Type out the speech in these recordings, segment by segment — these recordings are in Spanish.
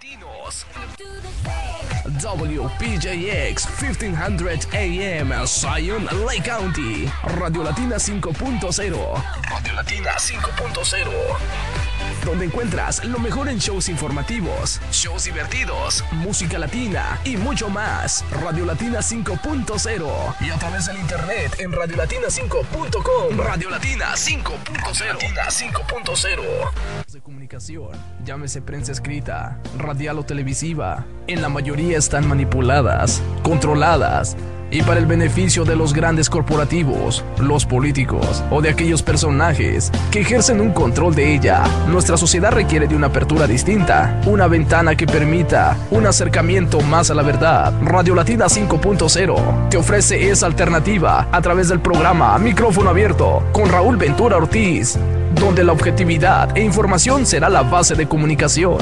Latinos. WPJX 1500 AM, Zion Lake County. Radio Latina 5.0. Radio Latina 5.0. Donde encuentras lo mejor en shows informativos, shows divertidos, música latina y mucho más. Radio Latina 5.0. Y a través del internet en radiolatina5.com. Radio Latina 5.0. Latina 5.0. De comunicación, llámese prensa escrita, radial o televisiva, en la mayoría están manipuladas, controladas y para el beneficio de los grandes corporativos, los políticos o de aquellos personajes que ejercen un control de ella. Nuestra sociedad requiere de una apertura distinta, una ventana que permita un acercamiento más a la verdad. Radio Latina 5.0 te ofrece esa alternativa a través del programa Micrófono Abierto con Raúl Ventura Ortiz, donde la objetividad e información será la base de comunicación.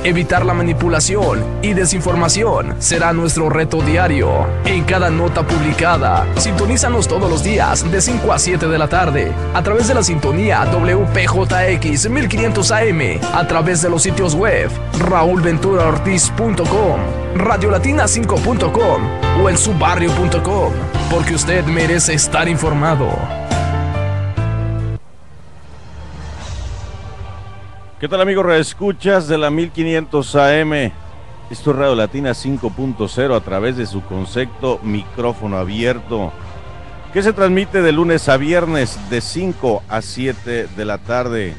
Evitar la manipulación y desinformación será nuestro reto diario. En cada nota publicada, sintonízanos todos los días de 5 a 7 de la tarde a través de la sintonía WPJX 1500 AM, a través de los sitios web raulventuraortiz.com, radiolatina5.com o en subarrio.com, porque usted merece estar informado. ¿Qué tal, amigos radioescuchas de la 1500 AM? Esto es Radio Latina 5.0 a través de su concepto Micrófono Abierto, que se transmite de lunes a viernes de 5 a 7 de la tarde.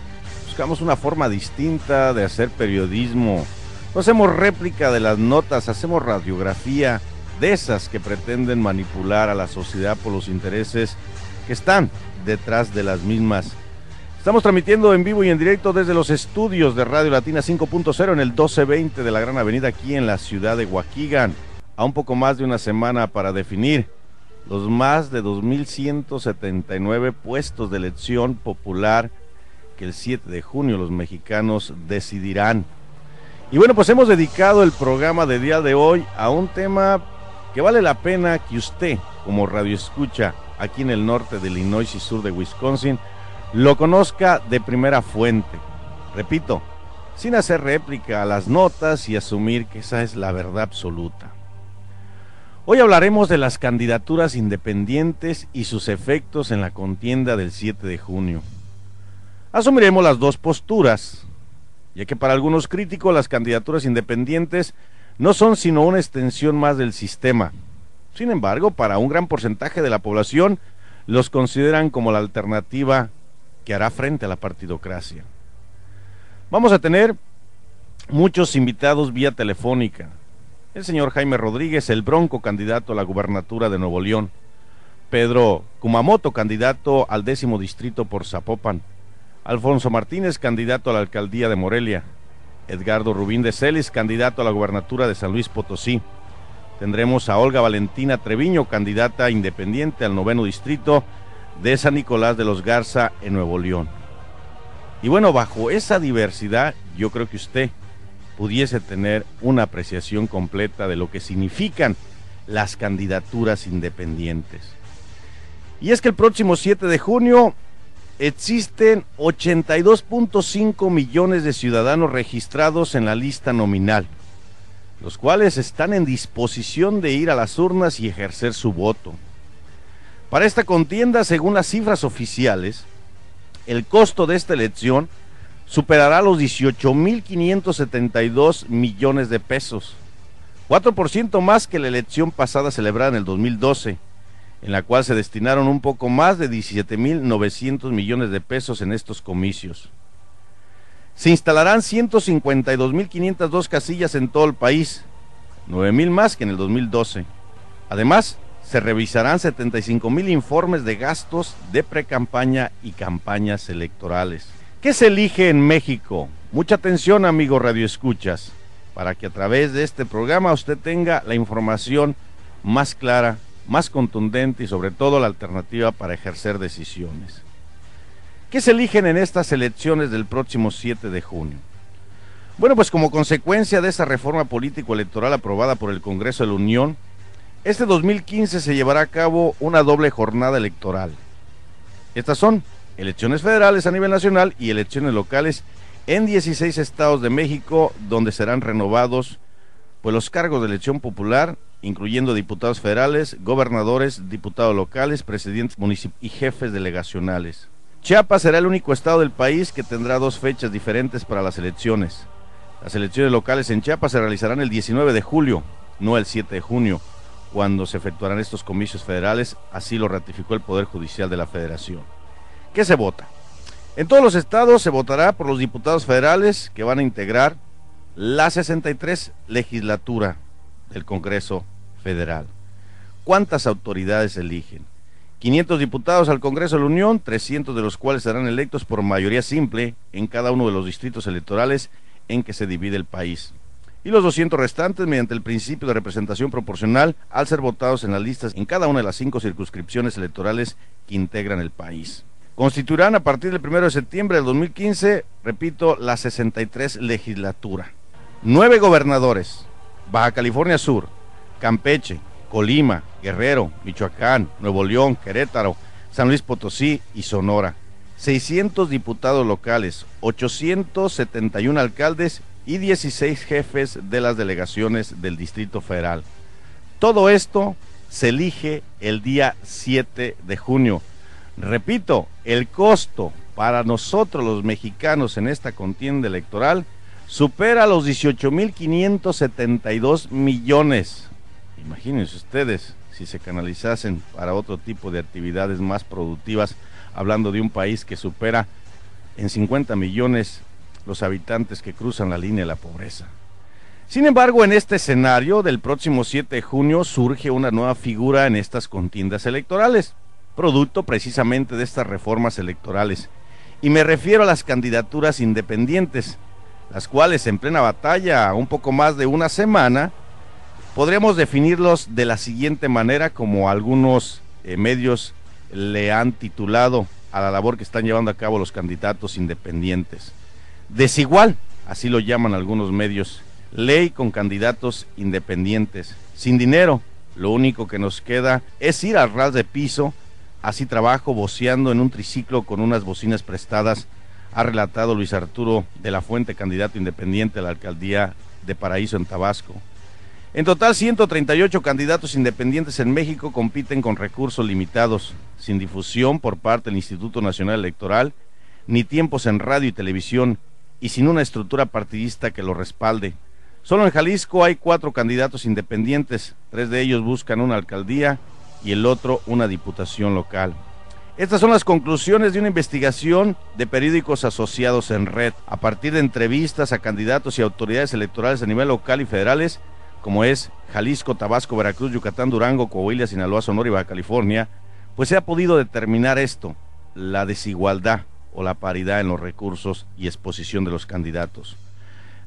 Buscamos una forma distinta de hacer periodismo. No hacemos réplica de las notas, hacemos radiografía de esas que pretenden manipular a la sociedad por los intereses que están detrás de las mismas. Estamos transmitiendo en vivo y en directo desde los estudios de Radio Latina 5.0 en el 1220 de la Gran Avenida, aquí en la ciudad de Waukegan. A un poco más de una semana para definir los más de 2.179 puestos de elección popular que el 7 de junio los mexicanos decidirán. Y bueno, pues hemos dedicado el programa de día de hoy a un tema que vale la pena que usted, como radioescucha aquí en el norte de Illinois y sur de Wisconsin, lo conozca de primera fuente. Repito, sin hacer réplica a las notas y asumir que esa es la verdad absoluta. Hoy hablaremos de las candidaturas independientes y sus efectos en la contienda del 7 de junio. Asumiremos las dos posturas, ya que para algunos críticos las candidaturas independientes no son sino una extensión más del sistema. Sin embargo, para un gran porcentaje de la población los consideran como la alternativa que hará frente a la partidocracia. Vamos a tener muchos invitados vía telefónica. El señor Jaime Rodríguez, el Bronco, candidato a la gubernatura de Nuevo León. Pedro Kumamoto, candidato al 10º distrito por Zapopan. Alfonso Martínez, candidato a la alcaldía de Morelia. Edgardo Rubín de Celis, candidato a la gubernatura de San Luis Potosí. Tendremos a Olga Valentina Treviño, candidata independiente al 9º distrito de San Nicolás de los Garza en Nuevo León. Y bueno, bajo esa diversidad, yo creo que usted pudiese tener una apreciación completa de lo que significan las candidaturas independientes. Y es que el próximo 7 de junio existen 82.5 millones de ciudadanos registrados en la lista nominal, los cuales están en disposición de ir a las urnas y ejercer su voto. Para esta contienda, según las cifras oficiales, el costo de esta elección superará los 18.572 millones de pesos, 4% más que la elección pasada celebrada en el 2012, en la cual se destinaron un poco más de 17.900 millones de pesos en estos comicios. Se instalarán 152.502 casillas en todo el país, 9.000 más que en el 2012. Además, se revisarán 75,000 informes de gastos de precampaña y campañas electorales. ¿Qué se elige en México? Mucha atención, amigos radioescuchas, para que a través de este programa usted tenga la información más clara, más contundente y sobre todo la alternativa para ejercer decisiones. ¿Qué se eligen en estas elecciones del próximo 7 de junio? Bueno, pues como consecuencia de esa reforma político-electoral aprobada por el Congreso de la Unión, este 2015 se llevará a cabo una doble jornada electoral. Estas son elecciones federales a nivel nacional y elecciones locales en 16 estados de México, donde serán renovados pues los cargos de elección popular, incluyendo diputados federales, gobernadores, diputados locales, presidentes municipales y jefes delegacionales. Chiapas será el único estado del país que tendrá 2 fechas diferentes para las elecciones. Las elecciones locales en Chiapas se realizarán el 19 de julio, no el 7 de junio, cuando se efectuarán estos comicios federales, así lo ratificó el Poder Judicial de la Federación. ¿Qué se vota? En todos los estados se votará por los diputados federales que van a integrar la 63 legislatura del Congreso Federal. ¿Cuántas autoridades eligen? 500 diputados al Congreso de la Unión, 300 de los cuales serán electos por mayoría simple en cada uno de los distritos electorales en que se divide el país. Y los 200 restantes mediante el principio de representación proporcional al ser votados en las listas en cada una de las 5 circunscripciones electorales que integran el país. Constituirán a partir del 1 de septiembre del 2015, repito, la 63 legislatura. 9 gobernadores: Baja California Sur, Campeche, Colima, Guerrero, Michoacán, Nuevo León, Querétaro, San Luis Potosí y Sonora. 600 diputados locales, 871 alcaldes y 16 jefes de las delegaciones del Distrito Federal. Todo esto se elige el día 7 de junio. Repito, el costo para nosotros los mexicanos en esta contienda electoral supera los 18,572 millones. Imagínense ustedes si se canalizasen para otro tipo de actividades más productivas, hablando de un país que supera en 50 millones los habitantes que cruzan la línea de la pobreza. Sin embargo, en este escenario del próximo 7 de junio surge una nueva figura en estas contiendas electorales, producto precisamente de estas reformas electorales, y me refiero a las candidaturas independientes, las cuales en plena batalla, un poco más de una semana, podríamos definirlos de la siguiente manera, como algunos medios le han titulado a la labor que están llevando a cabo los candidatos independientes. Desigual, así lo llaman algunos medios, ley con candidatos independientes. Sin dinero, lo único que nos queda es ir al ras de piso, así trabajo voceando en un triciclo con unas bocinas prestadas, ha relatado Luis Arturo de la Fuente, candidato independiente a la alcaldía de Paraíso en Tabasco. En total, 138 candidatos independientes en México compiten con recursos limitados, sin difusión por parte del Instituto Nacional Electoral, ni tiempos en radio y televisión, y sin una estructura partidista que lo respalde. Solo en Jalisco hay 4 candidatos independientes, 3 de ellos buscan una alcaldía y el otro una diputación local. Estas son las conclusiones de una investigación de periódicos asociados en red, a partir de entrevistas a candidatos y autoridades electorales a nivel local y federales, como es Jalisco, Tabasco, Veracruz, Yucatán, Durango, Coahuila, Sinaloa, Sonora y Baja California, pues se ha podido determinar esto, la desigualdad o la paridad en los recursos y exposición de los candidatos.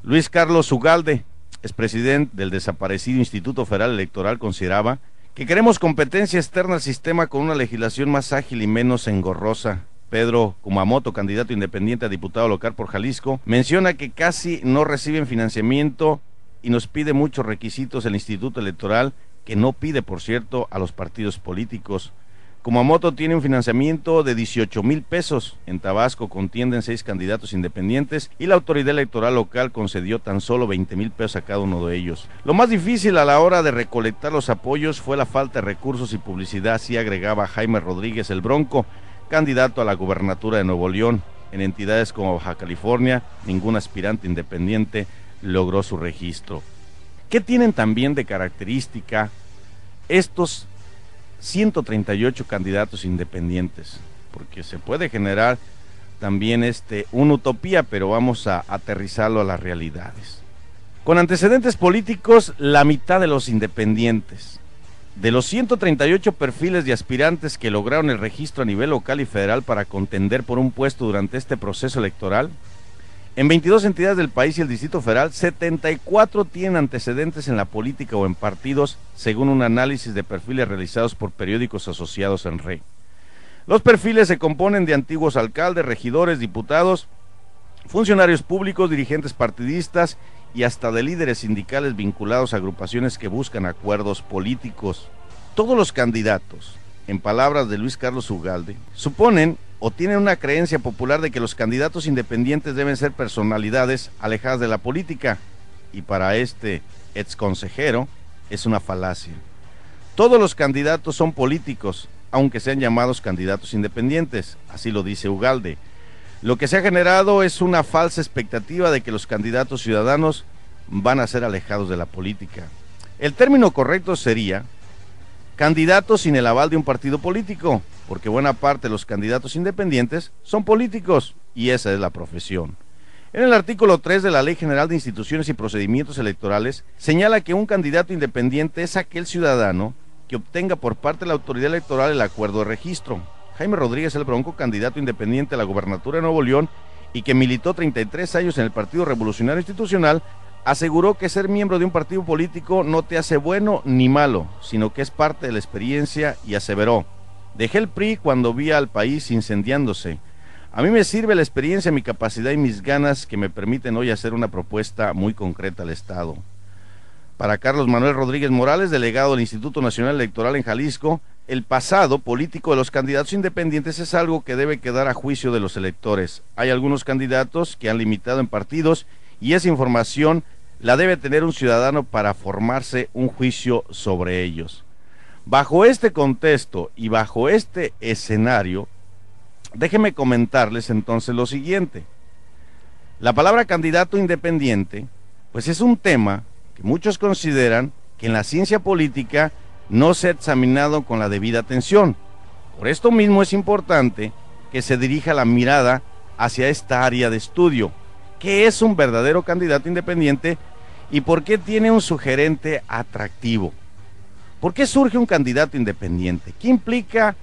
Luis Carlos Ugalde, expresidente del desaparecido Instituto Federal Electoral, consideraba que queremos competencia externa al sistema con una legislación más ágil y menos engorrosa. Pedro Kumamoto, candidato independiente a diputado local por Jalisco, menciona que casi no reciben financiamiento y nos pide muchos requisitos el Instituto Electoral, que no pide, por cierto, a los partidos políticos. Kumamoto tiene un financiamiento de 18,000 pesos. En Tabasco contienden 6 candidatos independientes y la autoridad electoral local concedió tan solo 20,000 pesos a cada uno de ellos. Lo más difícil a la hora de recolectar los apoyos fue la falta de recursos y publicidad, así agregaba Jaime Rodríguez el Bronco, candidato a la gubernatura de Nuevo León. En entidades como Baja California, ningún aspirante independiente logró su registro. ¿Qué tienen también de característica estos 138 candidatos independientes? Porque se puede generar también una utopía, pero vamos a aterrizarlo a las realidades. Con antecedentes políticos, la mitad de los independientes. De los 138 perfiles de aspirantes que lograron el registro a nivel local y federal para contender por un puesto durante este proceso electoral, en 22 entidades del país y el Distrito Federal, 74 tienen antecedentes en la política o en partidos, según un análisis de perfiles realizados por periódicos asociados en red. Los perfiles se componen de antiguos alcaldes, regidores, diputados, funcionarios públicos, dirigentes partidistas y hasta de líderes sindicales vinculados a agrupaciones que buscan acuerdos políticos. Todos los candidatos, en palabras de Luis Carlos Ugalde, suponen o tienen una creencia popular de que los candidatos independientes deben ser personalidades alejadas de la política, y para este exconsejero es una falacia. Todos los candidatos son políticos, aunque sean llamados candidatos independientes, así lo dice Ugalde. Lo que se ha generado es una falsa expectativa de que los candidatos ciudadanos van a ser alejados de la política. El término correcto sería candidatos sin el aval de un partido político, porque buena parte de los candidatos independientes son políticos, y esa es la profesión. En el artículo 3 de la Ley General de Instituciones y Procedimientos Electorales, señala que un candidato independiente es aquel ciudadano que obtenga por parte de la autoridad electoral el acuerdo de registro. Jaime Rodríguez el Bronco, candidato independiente a la gubernatura de Nuevo León y que militó 33 años en el Partido Revolucionario Institucional, aseguró que ser miembro de un partido político no te hace bueno ni malo, sino que es parte de la experiencia, y aseveró: dejé el PRI cuando vi al país incendiándose. A mí me sirve la experiencia, mi capacidad y mis ganas que me permiten hoy hacer una propuesta muy concreta al Estado. Para Carlos Manuel Rodríguez Morales, delegado del Instituto Nacional Electoral en Jalisco, el pasado político de los candidatos independientes es algo que debe quedar a juicio de los electores. Hay algunos candidatos que han limitado en partidos y esa información la debe tener un ciudadano para formarse un juicio sobre ellos. Bajo este contexto y bajo este escenario, déjenme comentarles entonces lo siguiente. La palabra candidato independiente, pues es un tema que muchos consideran que en la ciencia política no se ha examinado con la debida atención. Por esto mismo es importante que se dirija la mirada hacia esta área de estudio. ¿Qué es un verdadero candidato independiente y por qué tiene un sugerente atractivo? ¿Por qué surge un candidato independiente? ¿Qué implica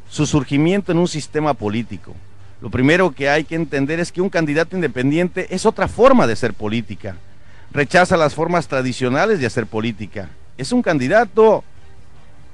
su surgimiento en un sistema político? Lo primero que hay que entender es que un candidato independiente es otra forma de hacer política. Rechaza las formas tradicionales de hacer política. Es un candidato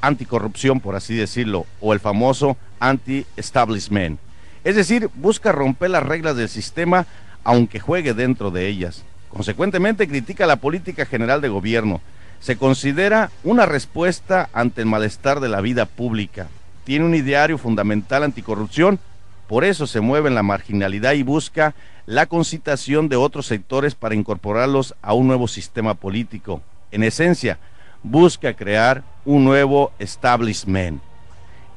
anticorrupción, por así decirlo, o el famoso anti-establishment. Es decir, busca romper las reglas del sistema, aunque juegue dentro de ellas. Consecuentemente, critica la política general de gobierno. Se considera una respuesta ante el malestar de la vida pública. Tiene un ideario fundamental anticorrupción, por eso se mueve en la marginalidad y busca la concitación de otros sectores para incorporarlos a un nuevo sistema político. En esencia, busca crear un nuevo establishment.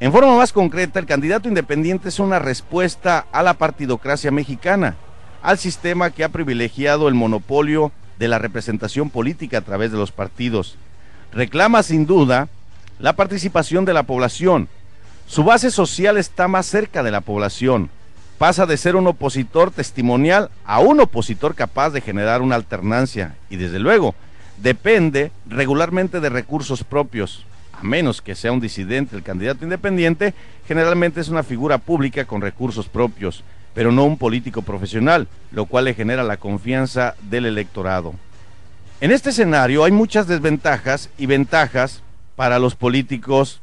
En forma más concreta, el candidato independiente es una respuesta a la partidocracia mexicana, al sistema que ha privilegiado el monopolio de la representación política a través de los partidos. Reclama sin duda la participación de la población. Su base social está más cerca de la población. Pasa de ser un opositor testimonial a un opositor capaz de generar una alternancia y, desde luego, depende regularmente de recursos propios. A menos que sea un disidente, el candidato independiente generalmente es una figura pública con recursos propios, pero no un político profesional, lo cual le genera la confianza del electorado. En este escenario hay muchas desventajas y ventajas para los políticos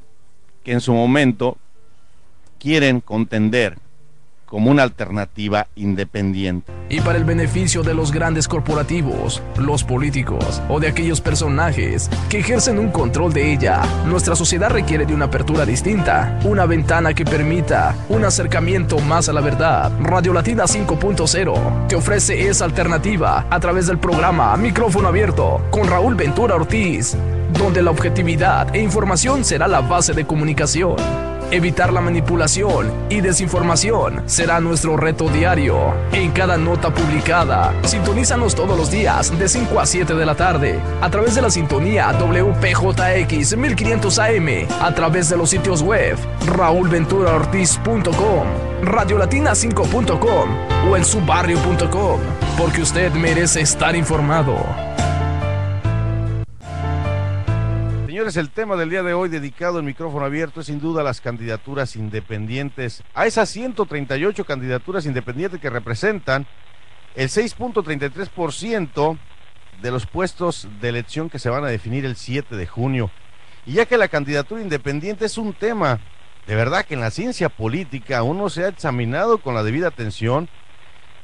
que en su momento quieren contender como una alternativa independiente. Y para el beneficio de los grandes corporativos, los políticos o de aquellos personajes que ejercen un control de ella, nuestra sociedad requiere de una apertura distinta, una ventana que permita un acercamiento más a la verdad. Radio Latina 5.0 te ofrece esa alternativa a través del programa Micrófono Abierto con Raúl Ventura Ortiz, donde la objetividad e información será la base de comunicación. Evitar la manipulación y desinformación será nuestro reto diario. En cada nota publicada, sintonízanos todos los días de 5 a 7 de la tarde a través de la sintonía WPJX 1500 AM, a través de los sitios web raulventuraortiz.com, radiolatina5.com o en subarrio.com, porque usted merece estar informado. Señores, el tema del día de hoy dedicado al micrófono abierto es sin duda las candidaturas independientes. A esas 138 candidaturas independientes que representan el 6.33% de los puestos de elección que se van a definir el 7 de junio. Y ya que la candidatura independiente es un tema, de verdad que en la ciencia política aún no se ha examinado con la debida atención,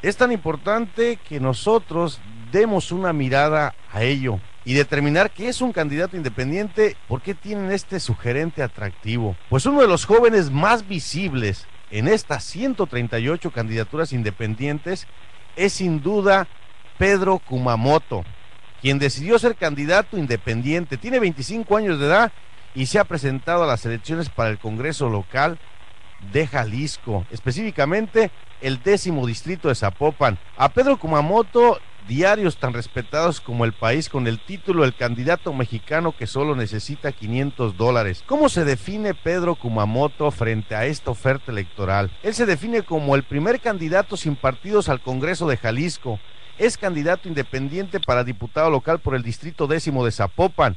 es tan importante que nosotros demos una mirada a ello y determinar qué es un candidato independiente, por qué tienen este sugerente atractivo. Pues uno de los jóvenes más visibles en estas 138 candidaturas independientes es sin duda Pedro Kumamoto, quien decidió ser candidato independiente. Tiene 25 años de edad y se ha presentado a las elecciones para el Congreso local de Jalisco, específicamente el 10º distrito de Zapopan. A Pedro Kumamoto, diarios tan respetados como El País, con el título El candidato mexicano que solo necesita $500. ¿Cómo se define Pedro Kumamoto frente a esta oferta electoral? Él se define como el primer candidato sin partidos al Congreso de Jalisco. Es candidato independiente para diputado local por el distrito 10º de Zapopan.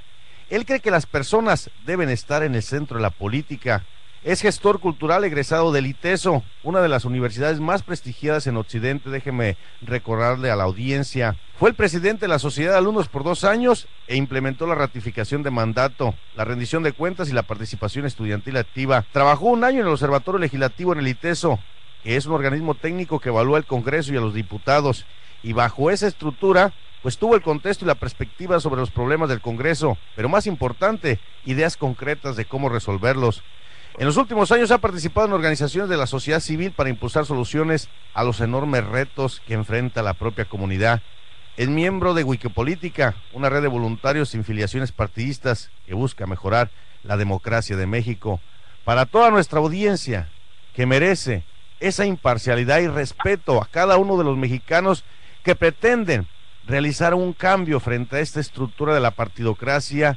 Él cree que las personas deben estar en el centro de la política. Es gestor cultural egresado del ITESO, una de las universidades más prestigiadas en Occidente. Déjeme recordarle a la audiencia. Fue el presidente de la Sociedad de Alumnos por 2 años e implementó la ratificación de mandato, la rendición de cuentas y la participación estudiantil activa. Trabajó 1 año en el Observatorio Legislativo en el ITESO, que es un organismo técnico que evalúa al Congreso y a los diputados. Y bajo esa estructura, pues tuvo el contexto y la perspectiva sobre los problemas del Congreso, pero más importante, ideas concretas de cómo resolverlos. En los últimos años ha participado en organizaciones de la sociedad civil para impulsar soluciones a los enormes retos que enfrenta la propia comunidad. Es miembro de Wikipolítica, una red de voluntarios sin filiaciones partidistas que busca mejorar la democracia de México. Para toda nuestra audiencia, que merece esa imparcialidad y respeto a cada uno de los mexicanos que pretenden realizar un cambio frente a esta estructura de la partidocracia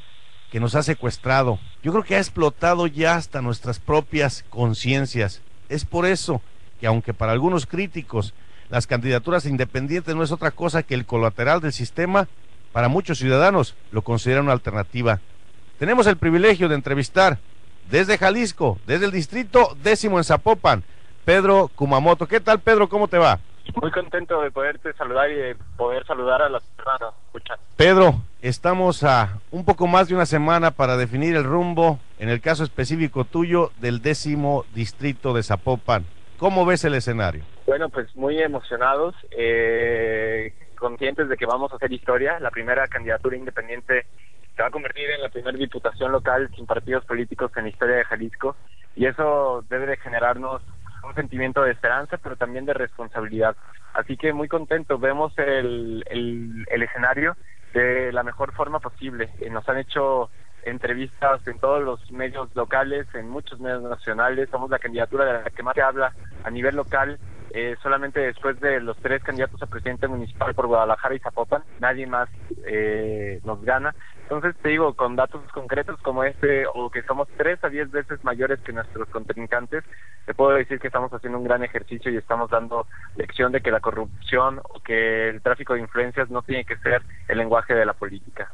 que nos ha secuestrado. Yo creo que ha explotado ya hasta nuestras propias conciencias. Es por eso que, aunque para algunos críticos las candidaturas independientes no es otra cosa que el colateral del sistema, para muchos ciudadanos lo consideran una alternativa. Tenemos el privilegio de entrevistar desde Jalisco, desde el distrito 10º en Zapopan, Pedro Kumamoto. ¿Qué tal, Pedro? ¿Cómo te va? Muy contento de poderte saludar y de poder saludar a las personas que escuchan. Pedro, estamos a un poco más de una semana para definir el rumbo, en el caso específico tuyo, del 10º distrito de Zapopan. ¿Cómo ves el escenario? Bueno, pues muy emocionados, conscientes de que vamos a hacer historia. La primera candidatura independiente se va a convertir en la primera diputación local sin partidos políticos en la historia de Jalisco, y eso debe de generarnos un sentimiento de esperanza, pero también de responsabilidad. Así que muy contento, vemos el escenario de la mejor forma posible. Nos han hecho entrevistas en todos los medios locales, en muchos medios nacionales. Somos la candidatura de la que más se habla a nivel local, solamente después de los 3 candidatos a presidente municipal por Guadalajara y Zapopan, nadie más nos gana. Entonces te digo, con datos concretos como este, o que somos 3 a 10 veces mayores que nuestros contrincantes, te puedo decir que estamos haciendo un gran ejercicio y estamos dando lección de que la corrupción o que el tráfico de influencias no tiene que ser el lenguaje de la política.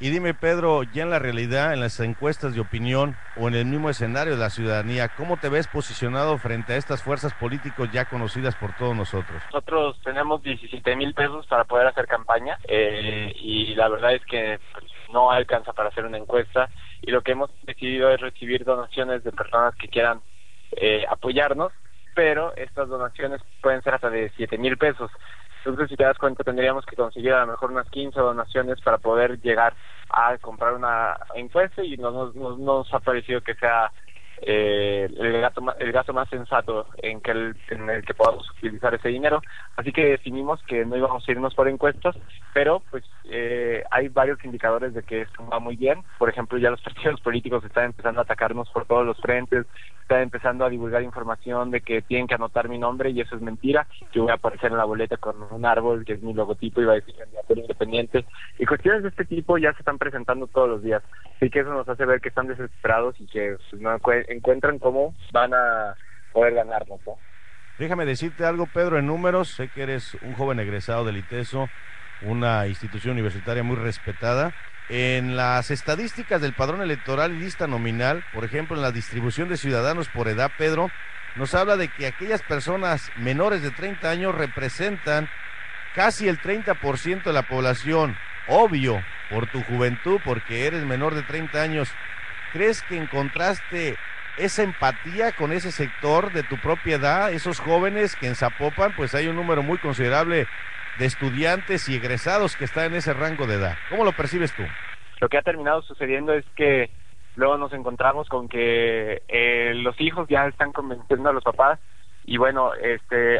Y dime, Pedro, ya en la realidad, en las encuestas de opinión o en el mismo escenario de la ciudadanía, ¿cómo te ves posicionado frente a estas fuerzas políticas ya conocidas por todos nosotros? Nosotros tenemos 17,000 pesos para poder hacer campaña, y la verdad es que pues, no alcanza para hacer una encuesta, y lo que hemos decidido es recibir donaciones de personas que quieran apoyarnos, pero estas donaciones pueden ser hasta de 7,000 pesos. Entonces, si te das cuenta, tendríamos que conseguir a lo mejor unas 15 donaciones para poder llegar a comprar una encuesta, y nos ha parecido que sea el gasto más sensato en el que podamos utilizar ese dinero. Así que definimos que no íbamos a irnos por encuestas, pero pues hay varios indicadores de que esto va muy bien. Por ejemplo, ya los partidos políticos están empezando a atacarnos por todos los frentes, están empezando a divulgar información de que tienen que anotar mi nombre, y eso es mentira. Yo voy a aparecer en la boleta con un árbol que es mi logotipo y va a decir candidatura independiente, y cuestiones de este tipo ya se están presentando todos los días. Así que eso nos hace ver que están desesperados y que pues, no encuentran cómo van a poder ganarnos, ¿no? Déjame decirte algo, Pedro, en números. Sé que eres un joven egresado del ITESO, una institución universitaria muy respetada. En las estadísticas del padrón electoral y lista nominal, por ejemplo, en la distribución de ciudadanos por edad, Pedro, nos habla de que aquellas personas menores de 30 años representan casi el 30% de la población. Obvio, por tu juventud, porque eres menor de 30 años. ¿Crees que encontraste esa empatía con ese sector de tu propia edad, esos jóvenes que en Zapopan pues hay un número muy considerable de estudiantes y egresados que están en ese rango de edad? ¿Cómo lo percibes tú? Lo que ha terminado sucediendo es que luego nos encontramos con que los hijos ya están convenciendo a los papás, y bueno,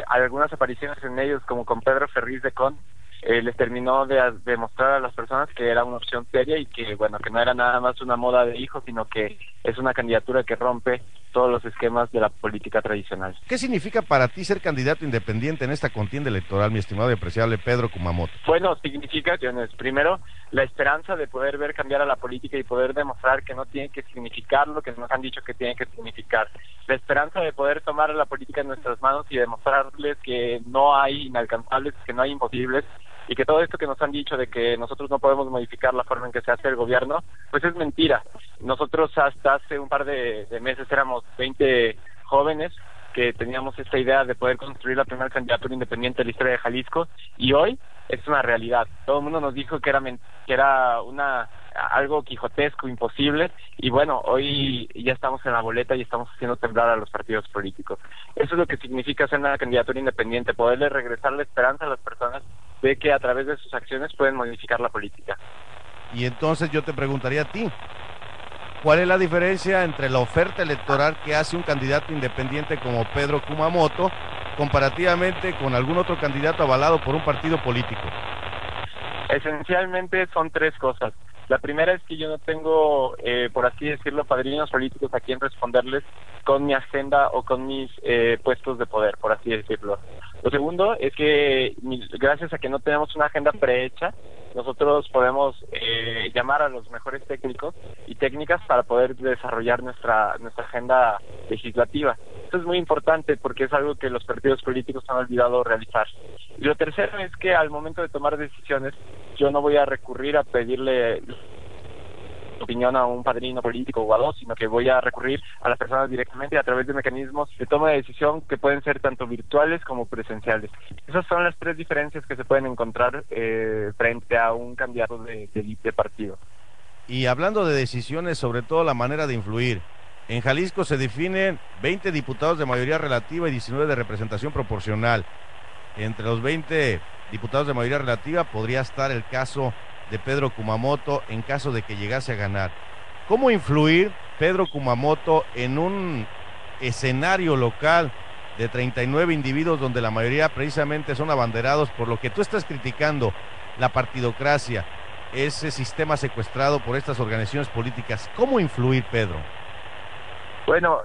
algunas apariciones en ellos, como con Pedro Ferriz de Con, les terminó de mostrar a las personas que era una opción seria y que, bueno, que no era nada más una moda de hijos, sino que es una candidatura que rompe todos los esquemas de la política tradicional. ¿Qué significa para ti ser candidato independiente en esta contienda electoral, mi estimado y apreciable Pedro Kumamoto? Bueno, significa, primero, la esperanza de poder ver cambiar a la política y poder demostrar que no tiene que significar lo que nos han dicho que tiene que significar. La esperanza de poder tomar la política en nuestras manos y demostrarles que no hay inalcanzables, que no hay imposibles, y que todo esto que nos han dicho de que nosotros no podemos modificar la forma en que se hace el gobierno, pues es mentira. Nosotros hasta hace un par de meses éramos 20 jóvenes que teníamos esta idea de poder construir la primera candidatura independiente de la historia de Jalisco, y hoy es una realidad. Todo el mundo nos dijo que era algo quijotesco, imposible, y bueno, hoy ya estamos en la boleta y estamos haciendo temblar a los partidos políticos. Eso es lo que significa ser una candidatura independiente, poderle regresar la esperanza a las personas de que a través de sus acciones pueden modificar la política. Y entonces yo te preguntaría a ti, ¿cuál es la diferencia entre la oferta electoral que hace un candidato independiente como Pedro Kumamoto comparativamente con algún otro candidato avalado por un partido político? Esencialmente son tres cosas. La primera es que yo no tengo, por así decirlo, padrinos políticos a quien responderles con mi agenda o con mis puestos de poder, por así decirlo. Lo segundo es que gracias a que no tenemos una agenda prehecha, nosotros podemos llamar a los mejores técnicos y técnicas para poder desarrollar nuestra agenda legislativa. Esto es muy importante porque es algo que los partidos políticos han olvidado realizar. Y lo tercero es que al momento de tomar decisiones, yo no voy a recurrir a pedirle opinión a un padrino político o a dos, sino que voy a recurrir a las personas directamente a través de mecanismos de toma de decisión que pueden ser tanto virtuales como presenciales. Esas son las tres diferencias que se pueden encontrar frente a un candidato de partido. Y hablando de decisiones, sobre todo la manera de influir, en Jalisco se definen 20 diputados de mayoría relativa y 19 de representación proporcional. Entre los 20 diputados de mayoría relativa podría estar el caso de Pedro Kumamoto en caso de que llegase a ganar. ¿Cómo influir Pedro Kumamoto en un escenario local de 39 individuos donde la mayoría precisamente son abanderados por lo que tú estás criticando, la partidocracia, ese sistema secuestrado por estas organizaciones políticas? ¿Cómo influir, Pedro? Bueno,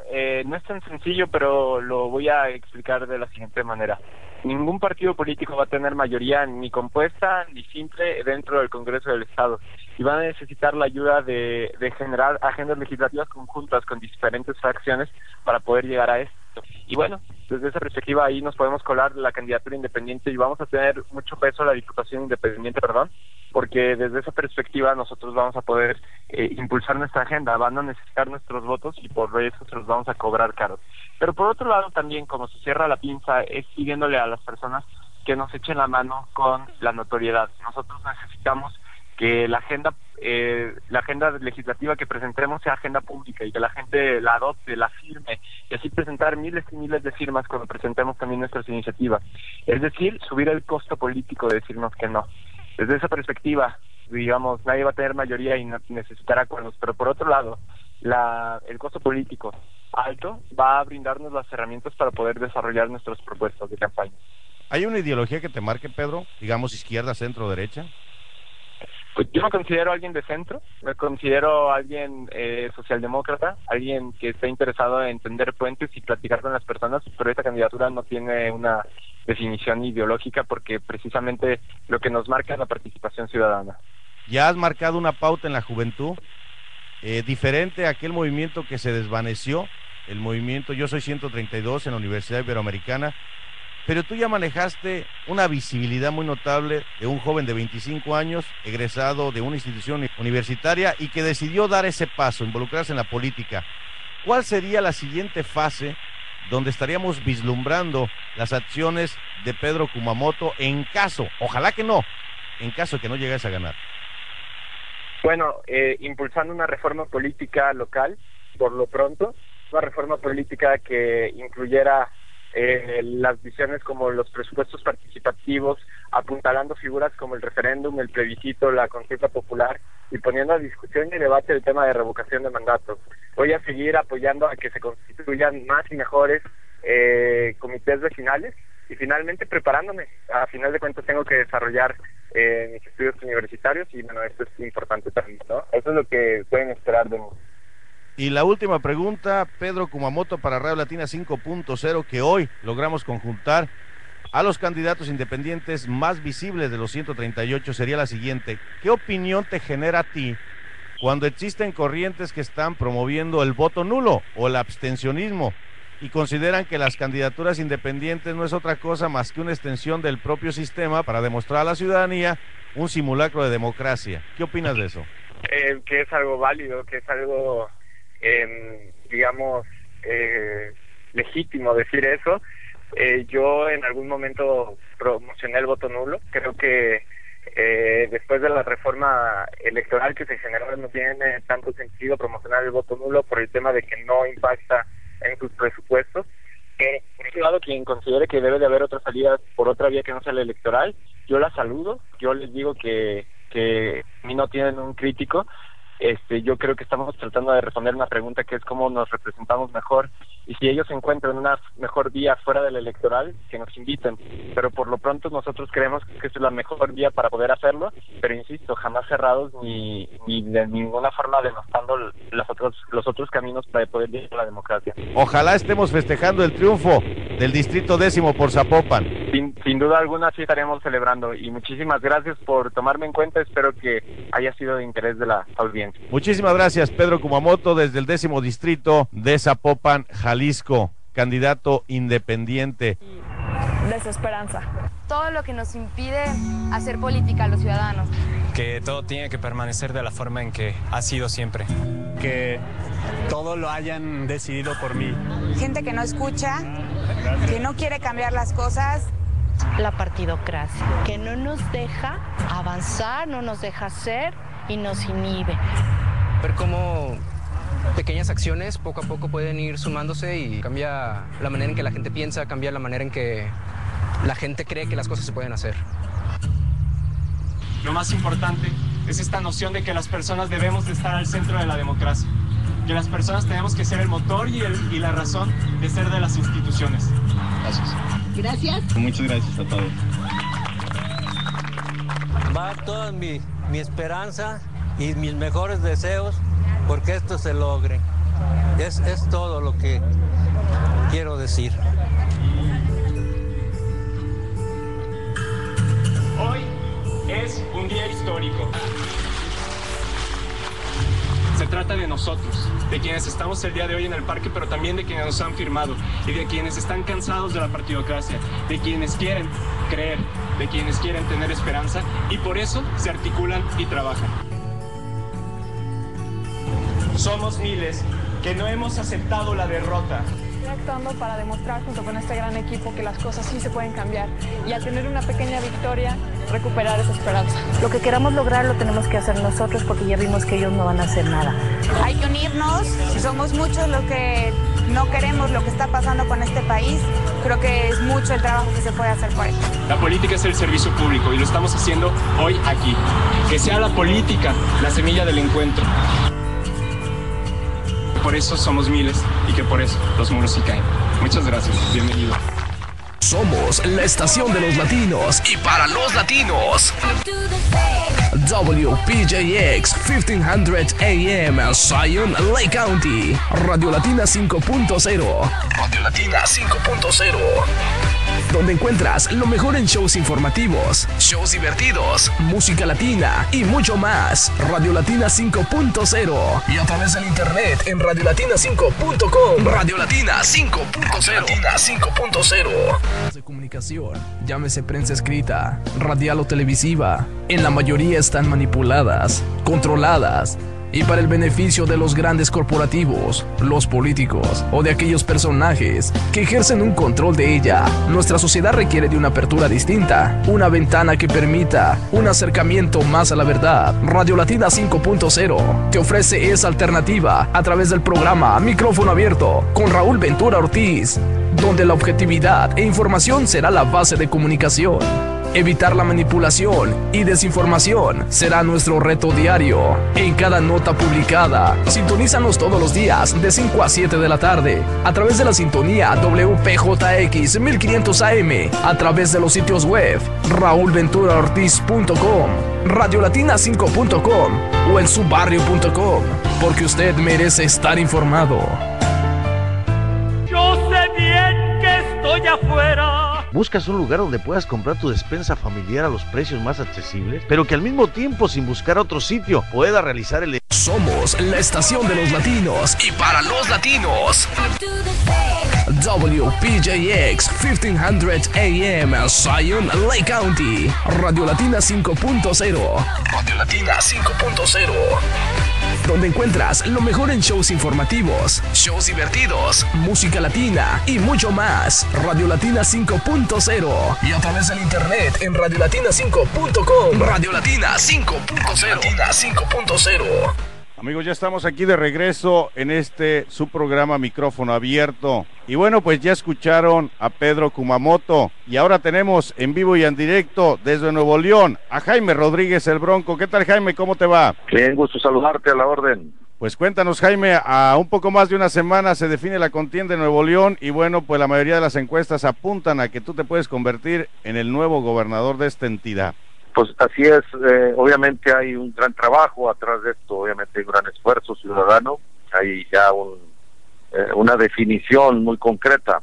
no es tan sencillo, pero lo voy a explicar de la siguiente manera. Ningún partido político va a tener mayoría ni compuesta ni simple dentro del Congreso del Estado, y van a necesitar la ayuda de generar agendas legislativas conjuntas con diferentes fracciones para poder llegar a esto. Y bueno, desde esa perspectiva ahí nos podemos colar la candidatura independiente y vamos a tener mucho peso la diputación independiente, porque desde esa perspectiva nosotros vamos a poder impulsar nuestra agenda, van a necesitar nuestros votos y por eso se los vamos a cobrar caros. Pero por otro lado también, como se cierra la pinza, es pidiéndole a las personas que nos echen la mano con la notoriedad. Nosotros necesitamos que la agenda legislativa que presentemos sea agenda pública y que la gente la adopte, la firme, y así presentar miles y miles de firmas cuando presentemos también nuestras iniciativas. Es decir, subir el costo político de decirnos que no. Desde esa perspectiva, digamos, nadie va a tener mayoría y necesitará acuerdos, pero por otro lado, el costo político alto va a brindarnos las herramientas para poder desarrollar nuestras propuestas de campaña. ¿Hay una ideología que te marque, Pedro? Digamos, izquierda, centro o derecha. Pues yo me considero alguien de centro, me considero alguien socialdemócrata, alguien que está interesado en tender puentes y platicar con las personas, pero esta candidatura no tiene una definición ideológica porque precisamente lo que nos marca es la participación ciudadana. ¿Ya has marcado una pauta en la juventud? Diferente a aquel movimiento que se desvaneció, el movimiento Yo Soy 132 en la Universidad Iberoamericana, pero tú ya manejaste una visibilidad muy notable de un joven de 25 años, egresado de una institución universitaria y que decidió dar ese paso, involucrarse en la política. ¿Cuál sería la siguiente fase donde estaríamos vislumbrando las acciones de Pedro Kumamoto en caso, ojalá que no, en caso de que no llegase a ganar? Bueno, impulsando una reforma política local, por lo pronto, una reforma política que incluyera las visiones como los presupuestos participativos, apuntalando figuras como el referéndum, el plebiscito, la consulta popular, y poniendo a discusión y debate el tema de revocación de mandatos. Voy a seguir apoyando a que se constituyan más y mejores comités vecinales y finalmente preparándome. A final de cuentas tengo que desarrollar mis estudios universitarios y bueno, esto es importante también, ¿no? Eso es lo que pueden esperar de mí. Y la última pregunta, Pedro Kumamoto para Radio Latina 5.0, que hoy logramos conjuntar a los candidatos independientes más visibles de los 138, sería la siguiente. ¿Qué opinión te genera a ti cuando existen corrientes que están promoviendo el voto nulo o el abstencionismo y consideran que las candidaturas independientes no es otra cosa más que una extensión del propio sistema para demostrar a la ciudadanía un simulacro de democracia? ¿Qué opinas de eso? Que es algo válido, que es algo, digamos, legítimo decir eso. Yo en algún momento promocioné el voto nulo. Creo que después de la reforma electoral que se generó no tiene tanto sentido promocionar el voto nulo por el tema de que no impacta en sus presupuestos. Por otro lado, quien considere que debe de haber otra salida por otra vía que no sea la electoral, yo la saludo. Yo les digo que a mí no tienen un crítico. Yo creo que estamos tratando de responder una pregunta que es cómo nos representamos mejor, y si ellos encuentran una mejor vía fuera del electoral, que nos inviten, pero por lo pronto nosotros creemos que es la mejor vía para poder hacerlo, pero insisto, jamás cerrados ni de ninguna forma denostando los otros caminos para poder llegar a la democracia. Ojalá estemos festejando el triunfo del Distrito 10º por Zapopan. Sin duda alguna sí estaremos celebrando, y muchísimas gracias por tomarme en cuenta. Espero que haya sido de interés de la audiencia. Muchísimas gracias, Pedro Kumamoto, desde el 10º distrito de Zapopan, Jalisco, candidato independiente. Desesperanza. Todo lo que nos impide hacer política a los ciudadanos. Que todo tiene que permanecer de la forma en que ha sido siempre. Que todo lo hayan decidido por mí. Gente que no escucha, que no quiere cambiar las cosas. La partidocracia, que no nos deja avanzar, no nos deja ser y nos inhibe. Ver cómo pequeñas acciones poco a poco pueden ir sumándose y cambia la manera en que la gente piensa, cambia la manera en que la gente cree que las cosas se pueden hacer. Lo más importante es esta noción de que las personas debemos de estar al centro de la democracia, que las personas tenemos que ser el motor y la razón de ser de las instituciones. Gracias. Gracias. Muchas gracias a todos. Va toda mi esperanza y mis mejores deseos porque esto se logre. Es todo lo que quiero decir. Hoy es un día histórico. Se trata de nosotros, de quienes estamos el día de hoy en el parque, pero también de quienes nos han firmado y de quienes están cansados de la partidocracia, de quienes quieren creer, de quienes quieren tener esperanza y por eso se articulan y trabajan. Somos miles que no hemos aceptado la derrota. Estoy actuando para demostrar junto con este gran equipo que las cosas sí se pueden cambiar y al tener una pequeña victoria, recuperar esa esperanza. Lo que queramos lograr lo tenemos que hacer nosotros porque ya vimos que ellos no van a hacer nada. Hay que unirnos, somos muchos los que no queremos lo que está pasando con este país. Creo que es mucho el trabajo que se puede hacer por esto. La política es el servicio público y lo estamos haciendo hoy aquí. Que sea la política la semilla del encuentro. Por eso somos miles y que por eso los muros sí caen. Muchas gracias, bienvenido. Somos la estación de los latinos y para los latinos. WPJX 1500 AM, Zion Lake County. Radio Latina 5.0. Radio Latina 5.0. Donde encuentras lo mejor en shows informativos, shows divertidos, música latina y mucho más. Radio Latina 5.0. Y a través del internet en radiolatina5.com. Radio Latina 5.0. Latina 5.0. De comunicación, llámese prensa escrita, radial o televisiva, en la mayoría están manipuladas, controladas y para el beneficio de los grandes corporativos, los políticos o de aquellos personajes que ejercen un control de ella. Nuestra sociedad requiere de una apertura distinta, una ventana que permita un acercamiento más a la verdad. Radio Latina 5.0 te ofrece esa alternativa a través del programa Micrófono Abierto con Raúl Ventura Ortiz, donde la objetividad e información será la base de comunicación. Evitar la manipulación y desinformación será nuestro reto diario. En cada nota publicada, sintonízanos todos los días de 5 a 7 de la tarde a través de la sintonía WPJX 1500 AM, a través de los sitios web raulventuraortiz.com, radiolatina5.com o en subarrio.com, porque usted merece estar informado. Yo sé bien que estoy afuera. ¿Buscas un lugar donde puedas comprar tu despensa familiar a los precios más accesibles, pero que al mismo tiempo, sin buscar otro sitio, pueda realizar el... Somos la estación de los latinos y para los latinos. WPJX 1500 AM, Zion Lake County. Radio Latina 5.0. Radio Latina 5.0. Donde encuentras lo mejor en shows informativos, shows divertidos, música latina y mucho más. Radio Latina 5.0. Y a través del internet en radiolatina5.com. Radio Latina 5.0. Latina 5.0. Amigos, ya estamos aquí de regreso en su programa Micrófono Abierto. Y bueno, pues ya escucharon a Pedro Kumamoto y ahora tenemos en vivo y en directo desde Nuevo León a Jaime Rodríguez el Bronco. ¿Qué tal, Jaime? ¿Cómo te va? Bien, gusto saludarte, a la orden. Pues cuéntanos, Jaime, a un poco más de una semana se define la contienda en Nuevo León y bueno, pues la mayoría de las encuestas apuntan a que tú te puedes convertir en el nuevo gobernador de esta entidad. Pues así es, obviamente hay un gran trabajo atrás de esto, obviamente hay un gran esfuerzo ciudadano, hay ya una definición muy concreta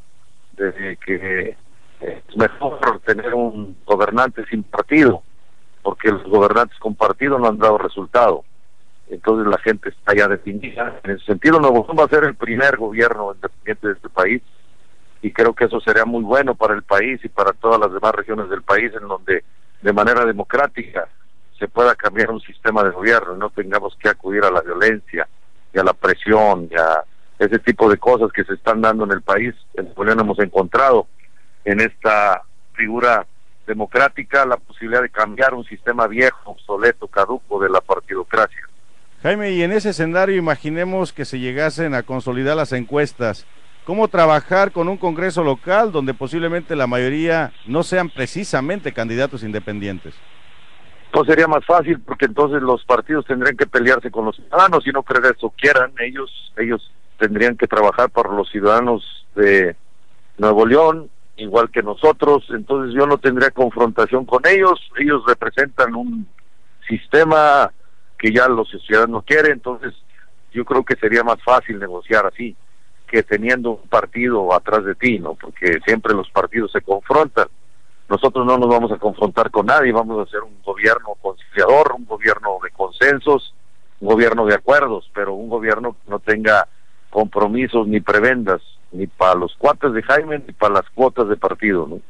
de que es mejor tener un gobernante sin partido, porque los gobernantes con partido no han dado resultado. Entonces la gente está ya definida. En ese sentido, Nuevo León va a ser el primer gobierno independiente de este país y creo que eso sería muy bueno para el país y para todas las demás regiones del país, en donde de manera democrática se pueda cambiar un sistema de gobierno y no tengamos que acudir a la violencia y a la presión y a ese tipo de cosas que se están dando en el país. En Nuevo León hemos encontrado en esta figura democrática la posibilidad de cambiar un sistema viejo, obsoleto, caduco de la partidocracia. Jaime, y en ese escenario imaginemos que se llegasen a consolidar las encuestas. ¿Cómo trabajar con un congreso local donde posiblemente la mayoría no sean precisamente candidatos independientes? Pues sería más fácil, porque entonces los partidos tendrían que pelearse con los ciudadanos y no creo que eso quieran. Ellos tendrían que trabajar para los ciudadanos de Nuevo León, igual que nosotros. Entonces yo no tendría confrontación con ellos. Ellos representan un sistema que ya los ciudadanos quieren. Entonces yo creo que sería más fácil negociar así que teniendo un partido atrás de ti, ¿no? Porque siempre los partidos se confrontan. Nosotros no nos vamos a confrontar con nadie, vamos a hacer un gobierno conciliador, un gobierno de consensos, un gobierno de acuerdos, pero un gobierno que no tenga compromisos ni prebendas, ni para los cuates de Jaime, ni para las cuotas de partido, ¿no?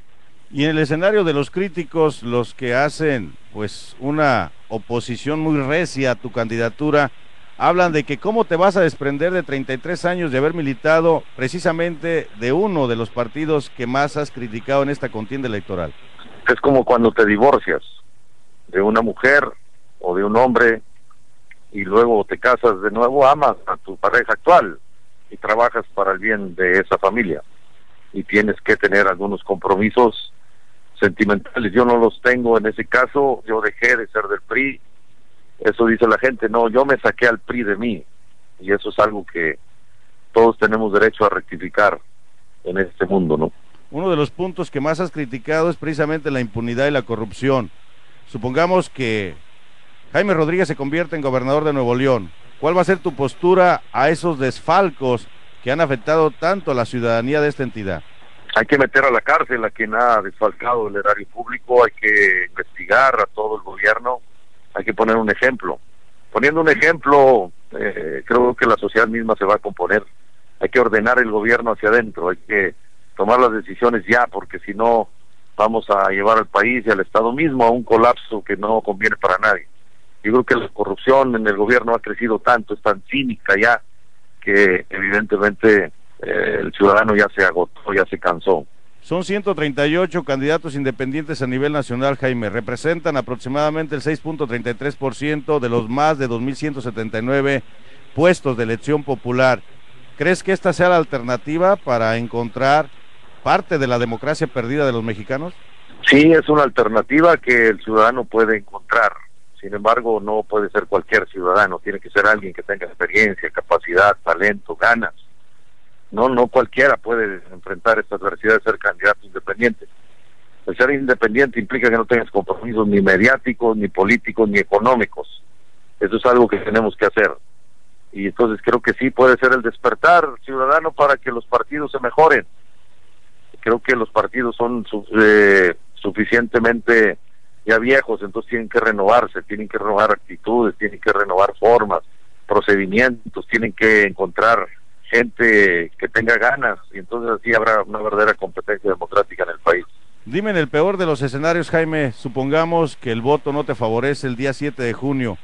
Y en el escenario de los críticos, los que hacen pues una oposición muy recia a tu candidatura, hablan de que cómo te vas a desprender de 33 años de haber militado precisamente de uno de los partidos que más has criticado en esta contienda electoral. Es como cuando te divorcias de una mujer o de un hombre y luego te casas de nuevo, amas a tu pareja actual y trabajas para el bien de esa familia y tienes que tener algunos compromisos sentimentales. Yo no los tengo en ese caso, yo dejé de ser del PRI. Eso dice la gente, no, yo me saqué al PRI de mí, y eso es algo que todos tenemos derecho a rectificar en este mundo, ¿no? Uno de los puntos que más has criticado es precisamente la impunidad y la corrupción. Supongamos que Jaime Rodríguez se convierte en gobernador de Nuevo León. ¿Cuál va a ser tu postura a esos desfalcos que han afectado tanto a la ciudadanía de esta entidad? Hay que meter a la cárcel a quien ha desfalcado el erario público, hay que investigar a todo el gobierno. Hay que poner un ejemplo. Poniendo un ejemplo, creo que la sociedad misma se va a componer. Hay que ordenar el gobierno hacia adentro, hay que tomar las decisiones ya, porque si no vamos a llevar al país y al Estado mismo a un colapso que no conviene para nadie. Yo creo que la corrupción en el gobierno ha crecido tanto, es tan cínica ya, que evidentemente el ciudadano ya se agotó, ya se cansó. Son 138 candidatos independientes a nivel nacional, Jaime. Representan aproximadamente el 6.33% de los más de 2.179 puestos de elección popular. ¿Crees que esta sea la alternativa para encontrar parte de la democracia perdida de los mexicanos? Sí, es una alternativa que el ciudadano puede encontrar. Sin embargo, no puede ser cualquier ciudadano, tiene que ser alguien que tenga experiencia, capacidad, talento, ganas. No cualquiera puede enfrentar esta adversidad de ser candidato independiente. El ser independiente implica que no tengas compromisos ni mediáticos, ni políticos, ni económicos. Eso es algo que tenemos que hacer. Y entonces creo que sí puede ser el despertar ciudadano para que los partidos se mejoren. Creo que los partidos son suficientemente ya viejos, entonces tienen que renovarse, tienen que renovar actitudes, tienen que renovar formas, procedimientos, tienen que encontrar gente que tenga ganas, y entonces así habrá una verdadera competencia democrática en el país. Dime, en el peor de los escenarios, Jaime, supongamos que el voto no te favorece el día 7 de junio,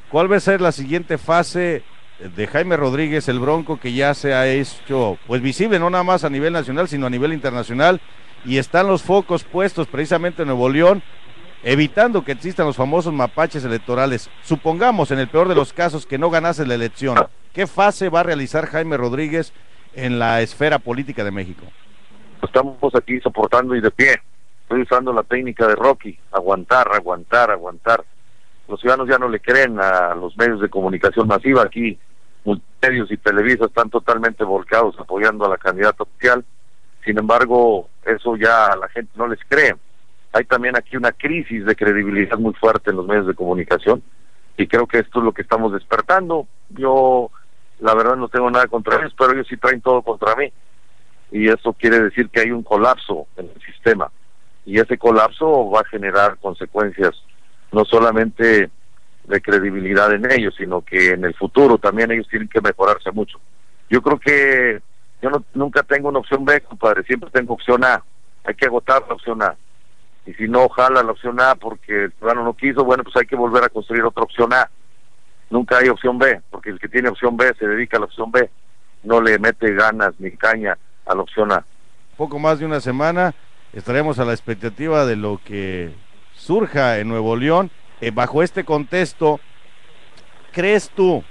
¿cuál va a ser la siguiente fase de Jaime Rodríguez, el Bronco, que ya se ha hecho pues visible, no nada más a nivel nacional, sino a nivel internacional, y están los focos puestos precisamente en Nuevo León, evitando que existan los famosos mapaches electorales? Supongamos, en el peor de los casos, que no ganase la elección, ¿qué fase va a realizar Jaime Rodríguez en la esfera política de México? Estamos aquí soportando y de pie. Estoy usando la técnica de Rocky, aguantar. Los ciudadanos ya no le creen a los medios de comunicación masiva. Aquí multimedios y Televisa están totalmente volcados apoyando a la candidata oficial. Sin embargo, eso ya a la gente no les cree. Hay también aquí una crisis de credibilidad muy fuerte en los medios de comunicación, y creo que esto es lo que estamos despertando. Yo, la verdad, no tengo nada contra ellos, pero ellos sí traen todo contra mí, y eso quiere decir que hay un colapso en el sistema, y ese colapso va a generar consecuencias no solamente de credibilidad en ellos, sino que en el futuro también ellos tienen que mejorarse mucho. Yo creo que yo nunca tengo una opción B, compadre, siempre tengo opción A. Hay que agotar la opción A, y si no jala la opción A porque el ciudadano no quiso, bueno, pues hay que volver a construir otra opción A. Nunca hay opción B, porque el que tiene opción B se dedica a la opción B, no le mete ganas ni caña a la opción A. Poco más de una semana estaremos a la expectativa de lo que surja en Nuevo León. Bajo este contexto, ¿crees tú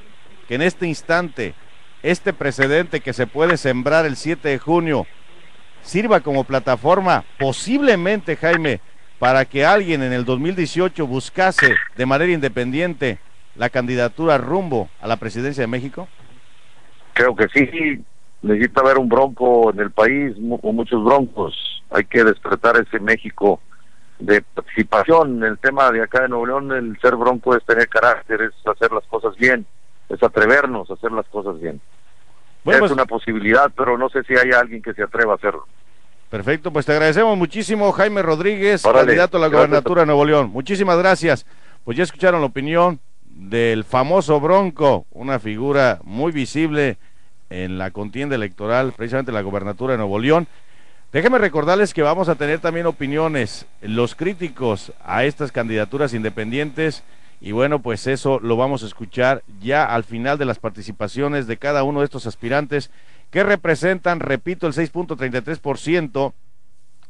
que en este instante este precedente que se puede sembrar el 7 de junio sirva como plataforma, posiblemente, Jaime, para que alguien en el 2018 buscase de manera independiente la candidatura rumbo a la presidencia de México? Creo que sí. Necesita haber un bronco en el país, o muchos broncos. Hay que despertar ese México de participación. El tema de acá de Nuevo León, el ser bronco es tener carácter, es hacer las cosas bien, es atrevernos a hacer las cosas bien. Bueno, es una posibilidad, pero no sé si hay alguien que se atreva a hacerlo. Perfecto, pues te agradecemos muchísimo, Jaime Rodríguez, candidato a la gobernatura de Nuevo León. Muchísimas gracias. Pues ya escucharon la opinión del famoso Bronco, una figura muy visible en la contienda electoral, precisamente la gobernatura de Nuevo León. Déjenme recordarles que vamos a tener también opiniones, los críticos a estas candidaturas independientes, y bueno, pues eso lo vamos a escuchar ya al final de las participaciones de cada uno de estos aspirantes, que representan, repito, el 6.33%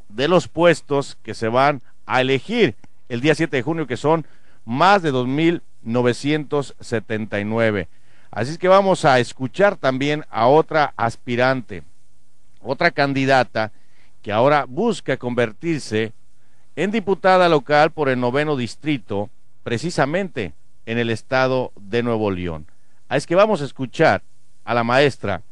de los puestos que se van a elegir el día 7 de junio, que son más de 2.979. Así es que vamos a escuchar también a otra aspirante, otra candidata que ahora busca convertirse en diputada local por el 9º distrito, precisamente en el estado de Nuevo León. Así es que vamos a escuchar a la maestra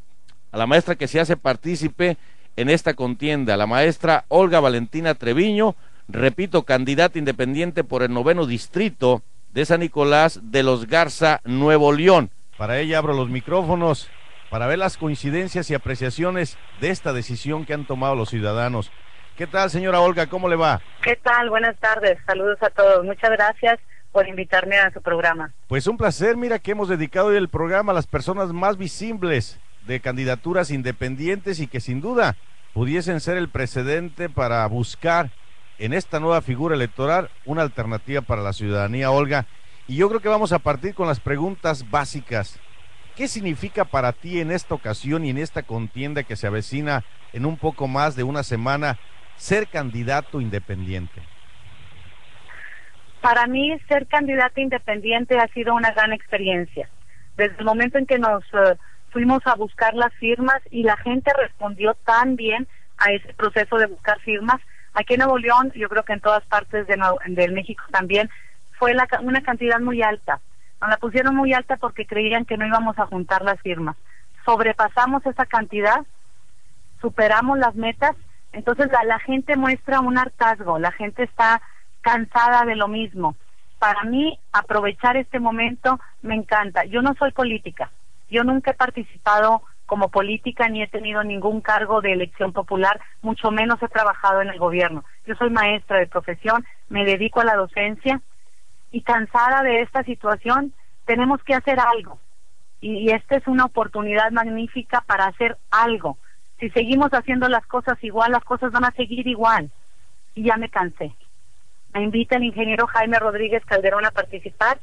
que se hace partícipe en esta contienda, la maestra Olga Valentina Treviño, repito, candidata independiente por el 9º distrito de San Nicolás de los Garza, Nuevo León. Para ella abro los micrófonos para ver las coincidencias y apreciaciones de esta decisión que han tomado los ciudadanos. ¿Qué tal, señora Olga? ¿Cómo le va? ¿Qué tal? Buenas tardes. Saludos a todos. Muchas gracias por invitarme a su programa. Pues un placer. Mira que hemos dedicado hoy el programa a las personas más visibles de candidaturas independientes y que sin duda pudiesen ser el precedente para buscar en esta nueva figura electoral una alternativa para la ciudadanía, Olga. Y yo creo que vamos a partir con las preguntas básicas. ¿Qué significa para ti en esta ocasión y en esta contienda que se avecina en un poco más de una semana ser candidato independiente? Para mí, ser candidata independiente ha sido una gran experiencia. Desde el momento en que nos fuimos a buscar las firmas y la gente respondió tan bien a ese proceso de buscar firmas, Aquí en Nuevo León, yo creo que en todas partes de México también, fue una cantidad muy alta. Nos la pusieron muy alta porque creían que no íbamos a juntar las firmas. Sobrepasamos esa cantidad, superamos las metas, entonces la gente muestra un hartazgo, la gente está cansada de lo mismo. Para mí, aprovechar este momento me encanta. Yo no soy política, yo nunca he participado como política ni he tenido ningún cargo de elección popular, mucho menos he trabajado en el gobierno. Yo soy maestra de profesión, me dedico a la docencia y cansada de esta situación, tenemos que hacer algo. Y esta es una oportunidad magnífica para hacer algo. Si seguimos haciendo las cosas igual, las cosas van a seguir igual. Y ya me cansé. Me invita el ingeniero Jaime Rodríguez Calderón a participar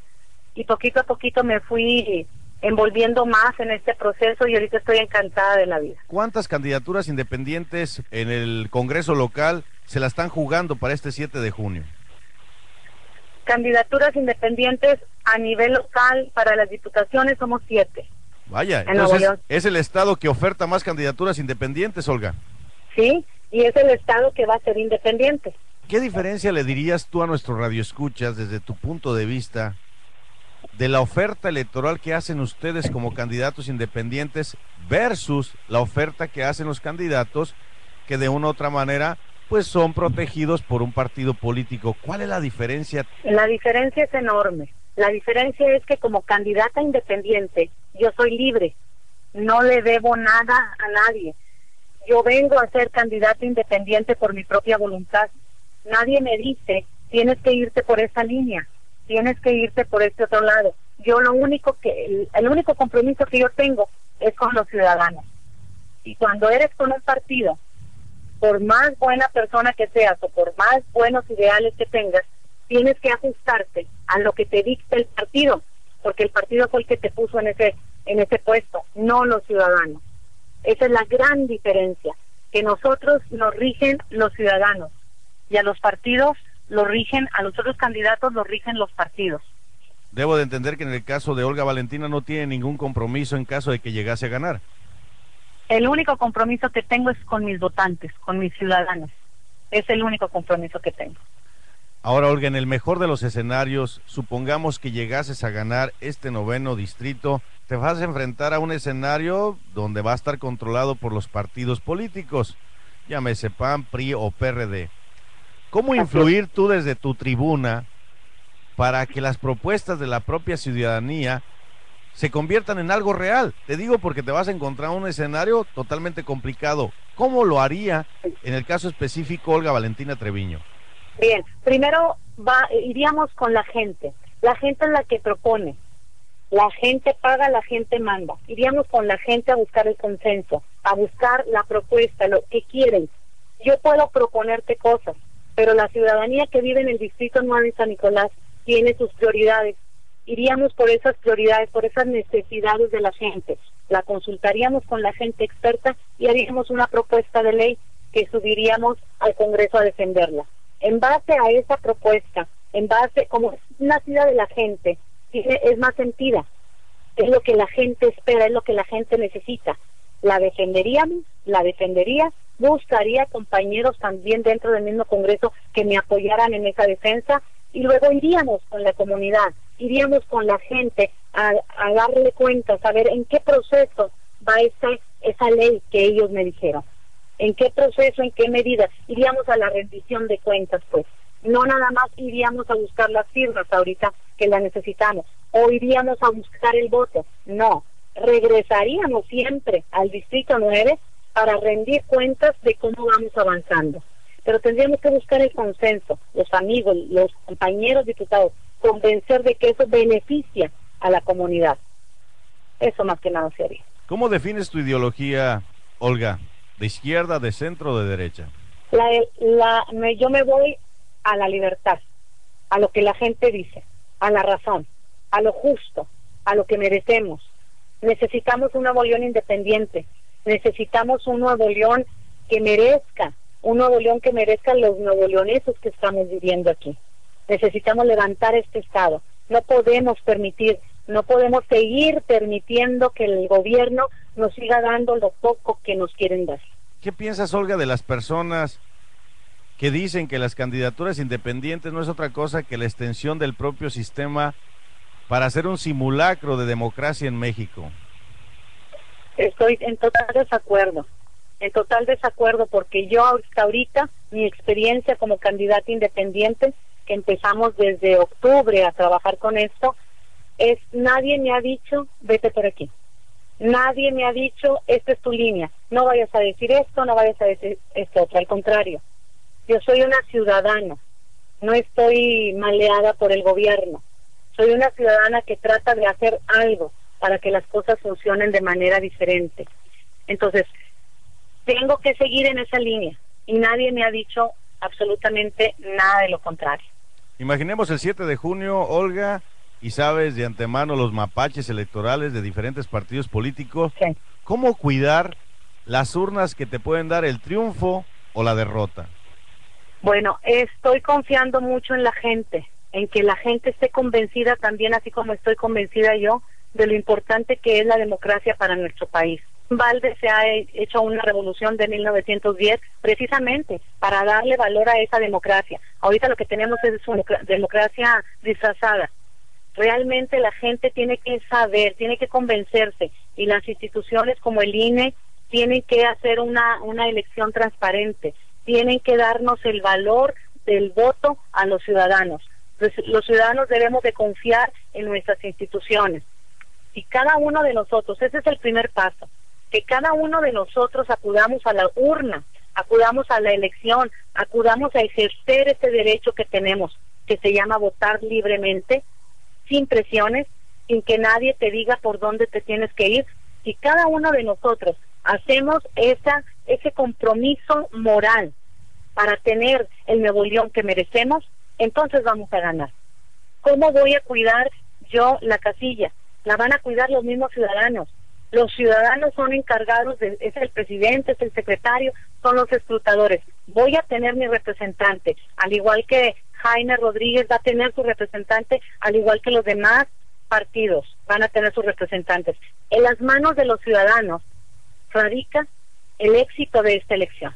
y poquito a poquito me fui envolviendo más en este proceso y ahorita estoy encantada de la vida. ¿Cuántas candidaturas independientes en el Congreso local se la están jugando para este 7 de junio? Candidaturas independientes a nivel local para las diputaciones somos 7. Vaya, entonces es el estado que oferta más candidaturas independientes, Olga. Sí, y es el estado que va a ser independiente. ¿Qué diferencia le dirías tú a nuestros radioescuchas desde tu punto de vista de la oferta electoral que hacen ustedes como candidatos independientes versus la oferta que hacen los candidatos que de una u otra manera pues son protegidos por un partido político? ¿Cuál es la diferencia? La diferencia es enorme. La diferencia es que como candidata independiente yo soy libre, no le debo nada a nadie. Yo vengo a ser candidata independiente por mi propia voluntad. Nadie me dice, tienes que irte por esa línea, tienes que irte por este otro lado. Yo el único compromiso que yo tengo es con los ciudadanos. Y cuando eres con un partido, por más buena persona que seas o por más buenos ideales que tengas, tienes que ajustarte a lo que te dicta el partido, porque el partido fue el que te puso en ese puesto, no los ciudadanos. Esa es la gran diferencia, que nosotros nos rigen los ciudadanos y a los partidos los rigen, a los otros candidatos los rigen los partidos. Debo de entender que en el caso de Olga Valentina no tiene ningún compromiso en caso de que llegase a ganar. El único compromiso que tengo es con mis votantes, con mis ciudadanos. Es el único compromiso que tengo. Ahora, Olga, en el mejor de los escenarios, supongamos que llegases a ganar este 9º distrito, te vas a enfrentar a un escenario donde va a estar controlado por los partidos políticos, llámese PAN, PRI o PRD. ¿Cómo influir tú desde tu tribuna para que las propuestas de la propia ciudadanía se conviertan en algo real? Te digo porque te vas a encontrar un escenario totalmente complicado. ¿Cómo lo haría en el caso específico Olga Valentina Treviño? Bien, primero iríamos con la gente. La gente es la que propone. La gente paga, la gente manda. Iríamos con la gente a buscar el consenso, a buscar la propuesta, lo que quieren. Yo puedo proponerte cosas, pero la ciudadanía que vive en el Distrito 9 de San Nicolás tiene sus prioridades. Iríamos por esas prioridades, por esas necesidades de la gente. La consultaríamos con la gente experta y haríamos una propuesta de ley que subiríamos al Congreso a defenderla. En base a esa propuesta, en base, como es nacida de la gente, es más sentida, es lo que la gente espera, es lo que la gente necesita. La defenderíamos, la defendería, buscaría compañeros también dentro del mismo Congreso que me apoyaran en esa defensa y luego iríamos con la comunidad, iríamos con la gente a darle cuenta, a ver en qué proceso va esa ley que ellos me dijeron. ¿En qué proceso, en qué medida? Iríamos a la rendición de cuentas, pues. No nada más iríamos a buscar las firmas ahorita que las necesitamos, o iríamos a buscar el voto. No, regresaríamos siempre al Distrito 9 para rendir cuentas de cómo vamos avanzando. Pero tendríamos que buscar el consenso, los amigos, los compañeros diputados, convencer de que eso beneficia a la comunidad. Eso más que nada se haría. ¿Cómo defines tu ideología, Olga? ¿De izquierda, de centro o de derecha? Yo me voy a la libertad, a lo que la gente dice, a la razón, a lo justo, a lo que merecemos. Necesitamos un Nuevo León independiente, necesitamos un Nuevo León que merezca, los nuevoleoneses que estamos viviendo aquí. Necesitamos levantar este estado. No podemos seguir permitiendo que el gobierno nos siga dando lo poco que nos quieren dar. ¿Qué piensas, Olga, de las personas que dicen que las candidaturas independientes no es otra cosa que la extensión del propio sistema para hacer un simulacro de democracia en México. Estoy en total desacuerdo, porque yo hasta ahorita, mi experiencia como candidata independiente, que empezamos desde octubre a trabajar con esto, nadie me ha dicho, vete por aquí. Nadie me ha dicho, esta es tu línea, no vayas a decir esto, no vayas a decir esto otro. Al contrario, yo soy una ciudadana, no estoy maleada por el gobierno. Soy una ciudadana que trata de hacer algo para que las cosas funcionen de manera diferente. Entonces, tengo que seguir en esa línea y nadie me ha dicho absolutamente nada de lo contrario. Imaginemos el 7 de junio, Olga, y sabes de antemano los mapaches electorales de diferentes partidos políticos. Sí. ¿Cómo cuidar las urnas que te pueden dar el triunfo o la derrota? Bueno, estoy confiando mucho en la gente, en que la gente esté convencida también, así como estoy convencida yo, de lo importante que es la democracia para nuestro país. Valde se ha hecho una revolución de 1910 precisamente para darle valor a esa democracia. Ahorita lo que tenemos es una democracia disfrazada. Realmente la gente tiene que saber, tiene que convencerse, y las instituciones como el INE tienen que hacer una elección transparente, tienen que darnos el valor del voto a los ciudadanos. Los ciudadanos debemos de confiar en nuestras instituciones. Y cada uno de nosotros, ese es el primer paso, que cada uno de nosotros acudamos a la urna, acudamos a la elección, acudamos a ejercer ese derecho que tenemos, que se llama votar libremente, sin presiones, sin que nadie te diga por dónde te tienes que ir. Si cada uno de nosotros hacemos ese compromiso moral para tener el Nuevo León que merecemos, entonces vamos a ganar. ¿Cómo voy a cuidar yo la casilla? La van a cuidar los mismos ciudadanos. Los ciudadanos son encargados, es el presidente, es el secretario, son los escrutadores. Voy a tener mi representante, al igual que Jaime Rodríguez va a tener su representante, al igual que los demás partidos van a tener sus representantes. En las manos de los ciudadanos radica el éxito de esta elección.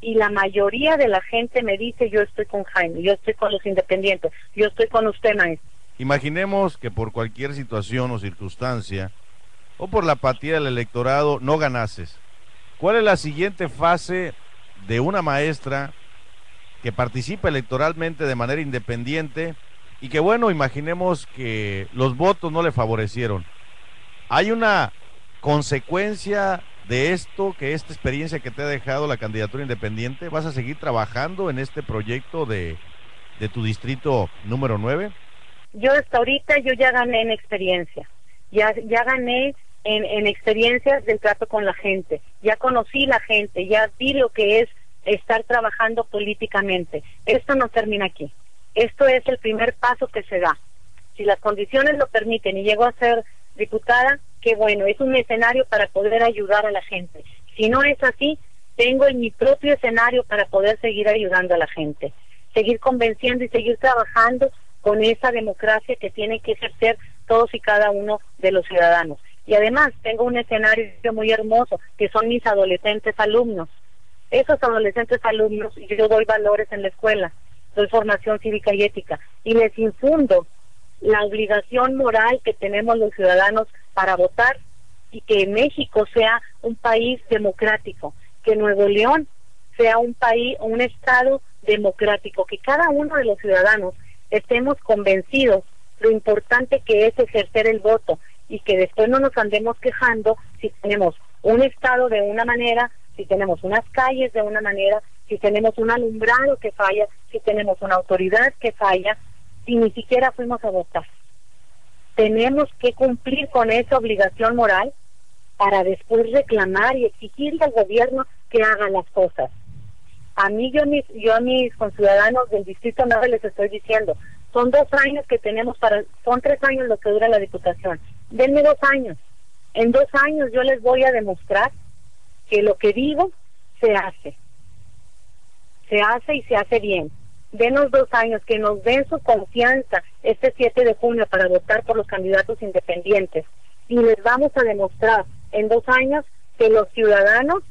Y la mayoría de la gente me dice, yo estoy con Jaime, yo estoy con los independientes, yo estoy con usted, maestro. Imaginemos que por cualquier situación o circunstancia, o por la apatía del electorado, no ganases. ¿Cuál es la siguiente fase de una maestra que participa electoralmente de manera independiente y que, bueno, imaginemos que los votos no le favorecieron? ¿Hay una consecuencia de esto, que esta experiencia que te ha dejado la candidatura independiente? ¿Vas a seguir trabajando en este proyecto de tu distrito número 9? Yo hasta ahorita yo ya gané en experiencia, ya gané en experiencias del trato con la gente, ya conocí la gente, ya vi lo que es estar trabajando políticamente. Esto no termina aquí, esto es el primer paso que se da. Si las condiciones lo permiten y llego a ser diputada, qué bueno, es un escenario para poder ayudar a la gente. Si no es así, tengo en mi propio escenario para poder seguir ayudando a la gente, seguir convenciendo y seguir trabajando con esa democracia que tienen que ejercer todos y cada uno de los ciudadanos. Y además tengo un escenario muy hermoso, que son mis adolescentes alumnos. Esos adolescentes alumnos, yo doy valores en la escuela, doy formación cívica y ética, y les infundo la obligación moral que tenemos los ciudadanos para votar, y que México sea un país democrático, que Nuevo León sea un país, un estado democrático, que cada uno de los ciudadanos estemos convencidos lo importante que es ejercer el voto, y que después no nos andemos quejando si tenemos un estado de una manera, si tenemos unas calles de una manera, si tenemos un alumbrado que falla, si tenemos una autoridad que falla, si ni siquiera fuimos a votar. Tenemos que cumplir con esa obligación moral para después reclamar y exigirle al gobierno que haga las cosas. A mí, yo a mis conciudadanos del Distrito 9 les estoy diciendo, son 2 años que tenemos son 3 años lo que dura la diputación. Denme 2 años. En 2 años yo les voy a demostrar que lo que digo se hace. Se hace y se hace bien. Denos 2 años, que nos den su confianza este 7 de junio para votar por los candidatos independientes. Y les vamos a demostrar en 2 años que los ciudadanos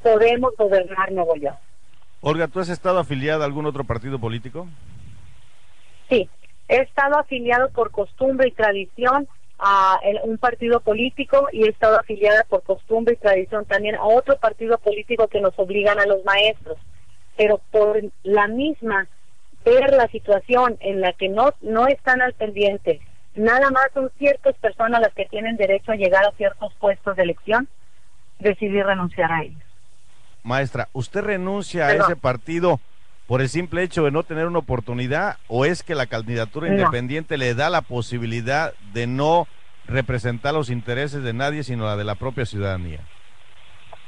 podemos gobernar Nuevo León. Olga, ¿tú has estado afiliada a algún otro partido político? Sí, he estado afiliado por costumbre y tradición a un partido político y he estado afiliada por costumbre y tradición también a otro partido político que nos obligan a los maestros, pero por la misma ver la situación en la que no están al pendiente, nada más son ciertas personas las que tienen derecho a llegar a ciertos puestos de elección, decidí renunciar a ellos. Maestra, ¿usted renuncia a ese partido por el simple hecho de no tener una oportunidad, o es que la candidatura independiente le da la posibilidad de no representar los intereses de nadie, sino la de la propia ciudadanía?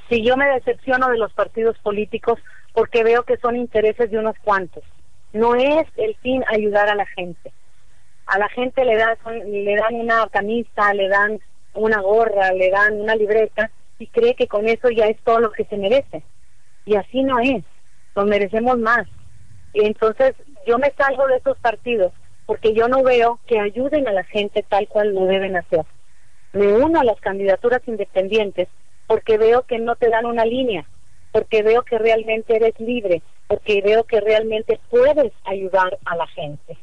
Sí, yo me decepciono de los partidos políticos porque veo que son intereses de unos cuantos. No es el fin ayudar a la gente. A la gente le dan una camisa, le dan una gorra, le dan una libreta y cree que con eso ya es todo lo que se merece. Y así no es. Nos merecemos más. Y entonces yo me salgo de esos partidos porque yo no veo que ayuden a la gente tal cual lo deben hacer. Me uno a las candidaturas independientes porque veo que no te dan una línea, porque veo que realmente eres libre, porque veo que realmente puedes ayudar a la gente.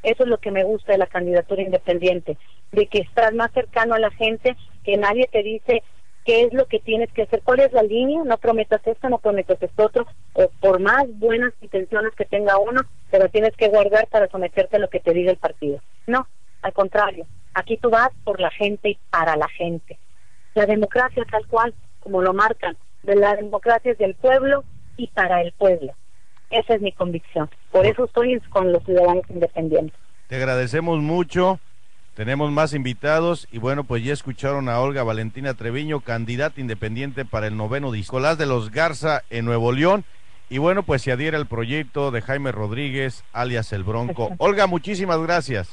Eso es lo que me gusta de la candidatura independiente, de que estás más cercano a la gente, que nadie te dice qué es lo que tienes que hacer, cuál es la línea, no prometas esto, no prometas esto otro, o por más buenas intenciones que tenga uno, pero tienes que guardar para someterte a lo que te diga el partido. No, al contrario, aquí tú vas por la gente y para la gente. La democracia tal cual, como lo marcan, de la democracia es del pueblo y para el pueblo. Esa es mi convicción. Por eso estoy con los ciudadanos independientes. Te agradecemos mucho. Tenemos más invitados y bueno, pues ya escucharon a Olga Valentina Treviño, candidata independiente para el 9º Nicolás de los Garza en Nuevo León. Y bueno, pues se adhiere al proyecto de Jaime Rodríguez, alias El Bronco. Olga, muchísimas gracias.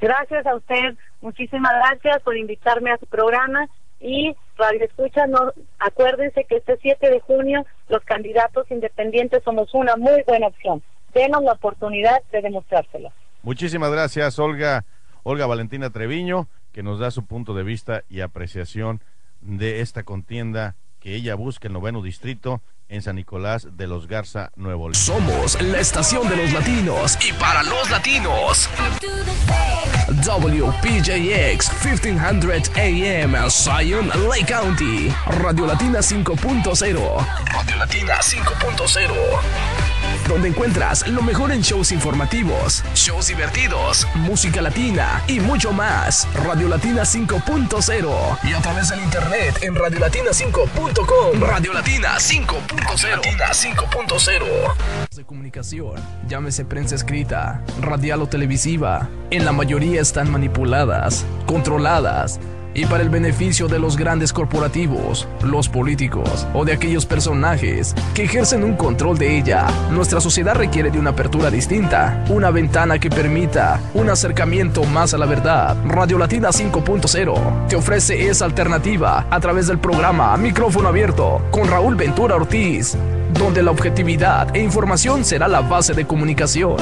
Gracias a usted. Muchísimas gracias por invitarme a su programa. Y Radio Escucha, no, acuérdense que este 7 de junio los candidatos independientes somos una muy buena opción. Denos la oportunidad de demostrárselo. Muchísimas gracias, Olga Valentina Treviño, que nos da su punto de vista y apreciación de esta contienda que ella busca, el 9º distrito en San Nicolás de los Garza, Nuevo León. Somos la estación de los latinos y para los latinos. WPJX 1500 AM, Zion Lake County. Radio Latina 5.0. Radio Latina 5.0. Donde encuentras lo mejor en shows informativos, shows divertidos, música latina y mucho más. Radio Latina 5.0. Y a través del internet en radiolatina5.com. Radio Latina 5.0. Latina 5.0. De comunicación, llámese prensa escrita, radial o televisiva, en la mayoría están manipuladas, controladas y para el beneficio de los grandes corporativos, los políticos o de aquellos personajes que ejercen un control de ella. Nuestra sociedad requiere de una apertura distinta, una ventana que permita un acercamiento más a la verdad. Radio Latina 5.0 te ofrece esa alternativa a través del programa Micrófono Abierto con Raúl Ventura Ortiz, donde la objetividad e información será la base de comunicación.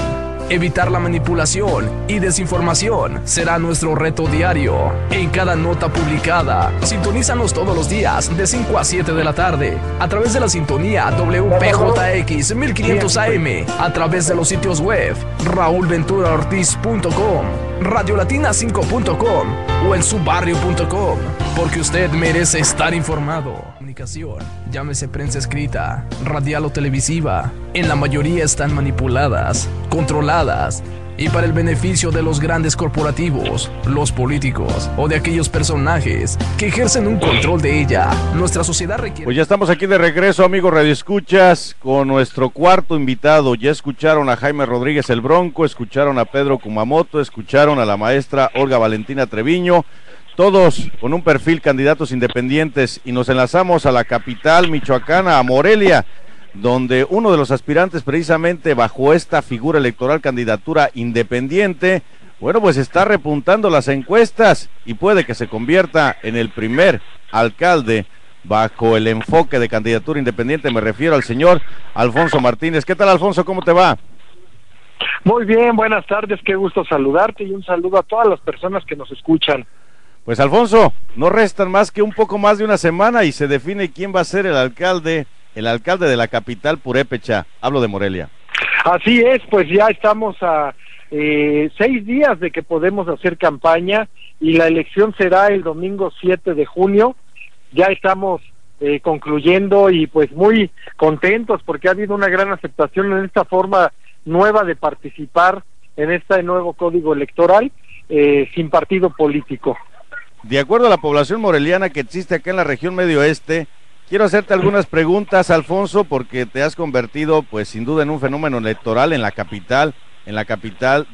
Evitar la manipulación y desinformación será nuestro reto diario. En cada nota publicada, sintonízanos todos los días de 5 a 7 de la tarde a través de la sintonía WPJX 1500 AM, a través de los sitios web raulventuraortiz.com, radiolatina5.com o en subarrio.com, porque usted merece estar informado. Comunicación, llámese prensa escrita, radial o televisiva, en la mayoría están manipuladas, controladas y para el beneficio de los grandes corporativos, los políticos o de aquellos personajes que ejercen un control de ella. Nuestra sociedad requiere... Pues ya estamos aquí de regreso, amigos radioescuchas, con nuestro cuarto invitado. Ya escucharon a Jaime Rodríguez El Bronco, escucharon a Pedro Kumamoto, escucharon a la maestra Olga Valentina Treviño, todos con un perfil candidatos independientes, y nos enlazamos a la capital michoacana, a Morelia, donde uno de los aspirantes precisamente bajo esta figura electoral, candidatura independiente, bueno, pues está repuntando las encuestas y puede que se convierta en el primer alcalde bajo el enfoque de candidatura independiente. Me refiero al señor Alfonso Martínez. ¿Qué tal, Alfonso? ¿Cómo te va? Muy bien, buenas tardes, qué gusto saludarte y un saludo a todas las personas que nos escuchan. Pues, Alfonso, no restan más que un poco más de una semana y se define quién va a ser el alcalde el alcalde de la capital purépecha, hablo de Morelia. Así es, pues ya estamos a 6 días de que podemos hacer campaña y la elección será el domingo 7 de junio. Ya estamos concluyendo y pues muy contentos porque ha habido una gran aceptación en esta forma nueva de participar en este nuevo código electoral sin partido político. De acuerdo a la población moreliana que existe acá en la región medio oeste, quiero hacerte algunas preguntas, Alfonso, porque te has convertido pues sin duda en un fenómeno electoral en la capital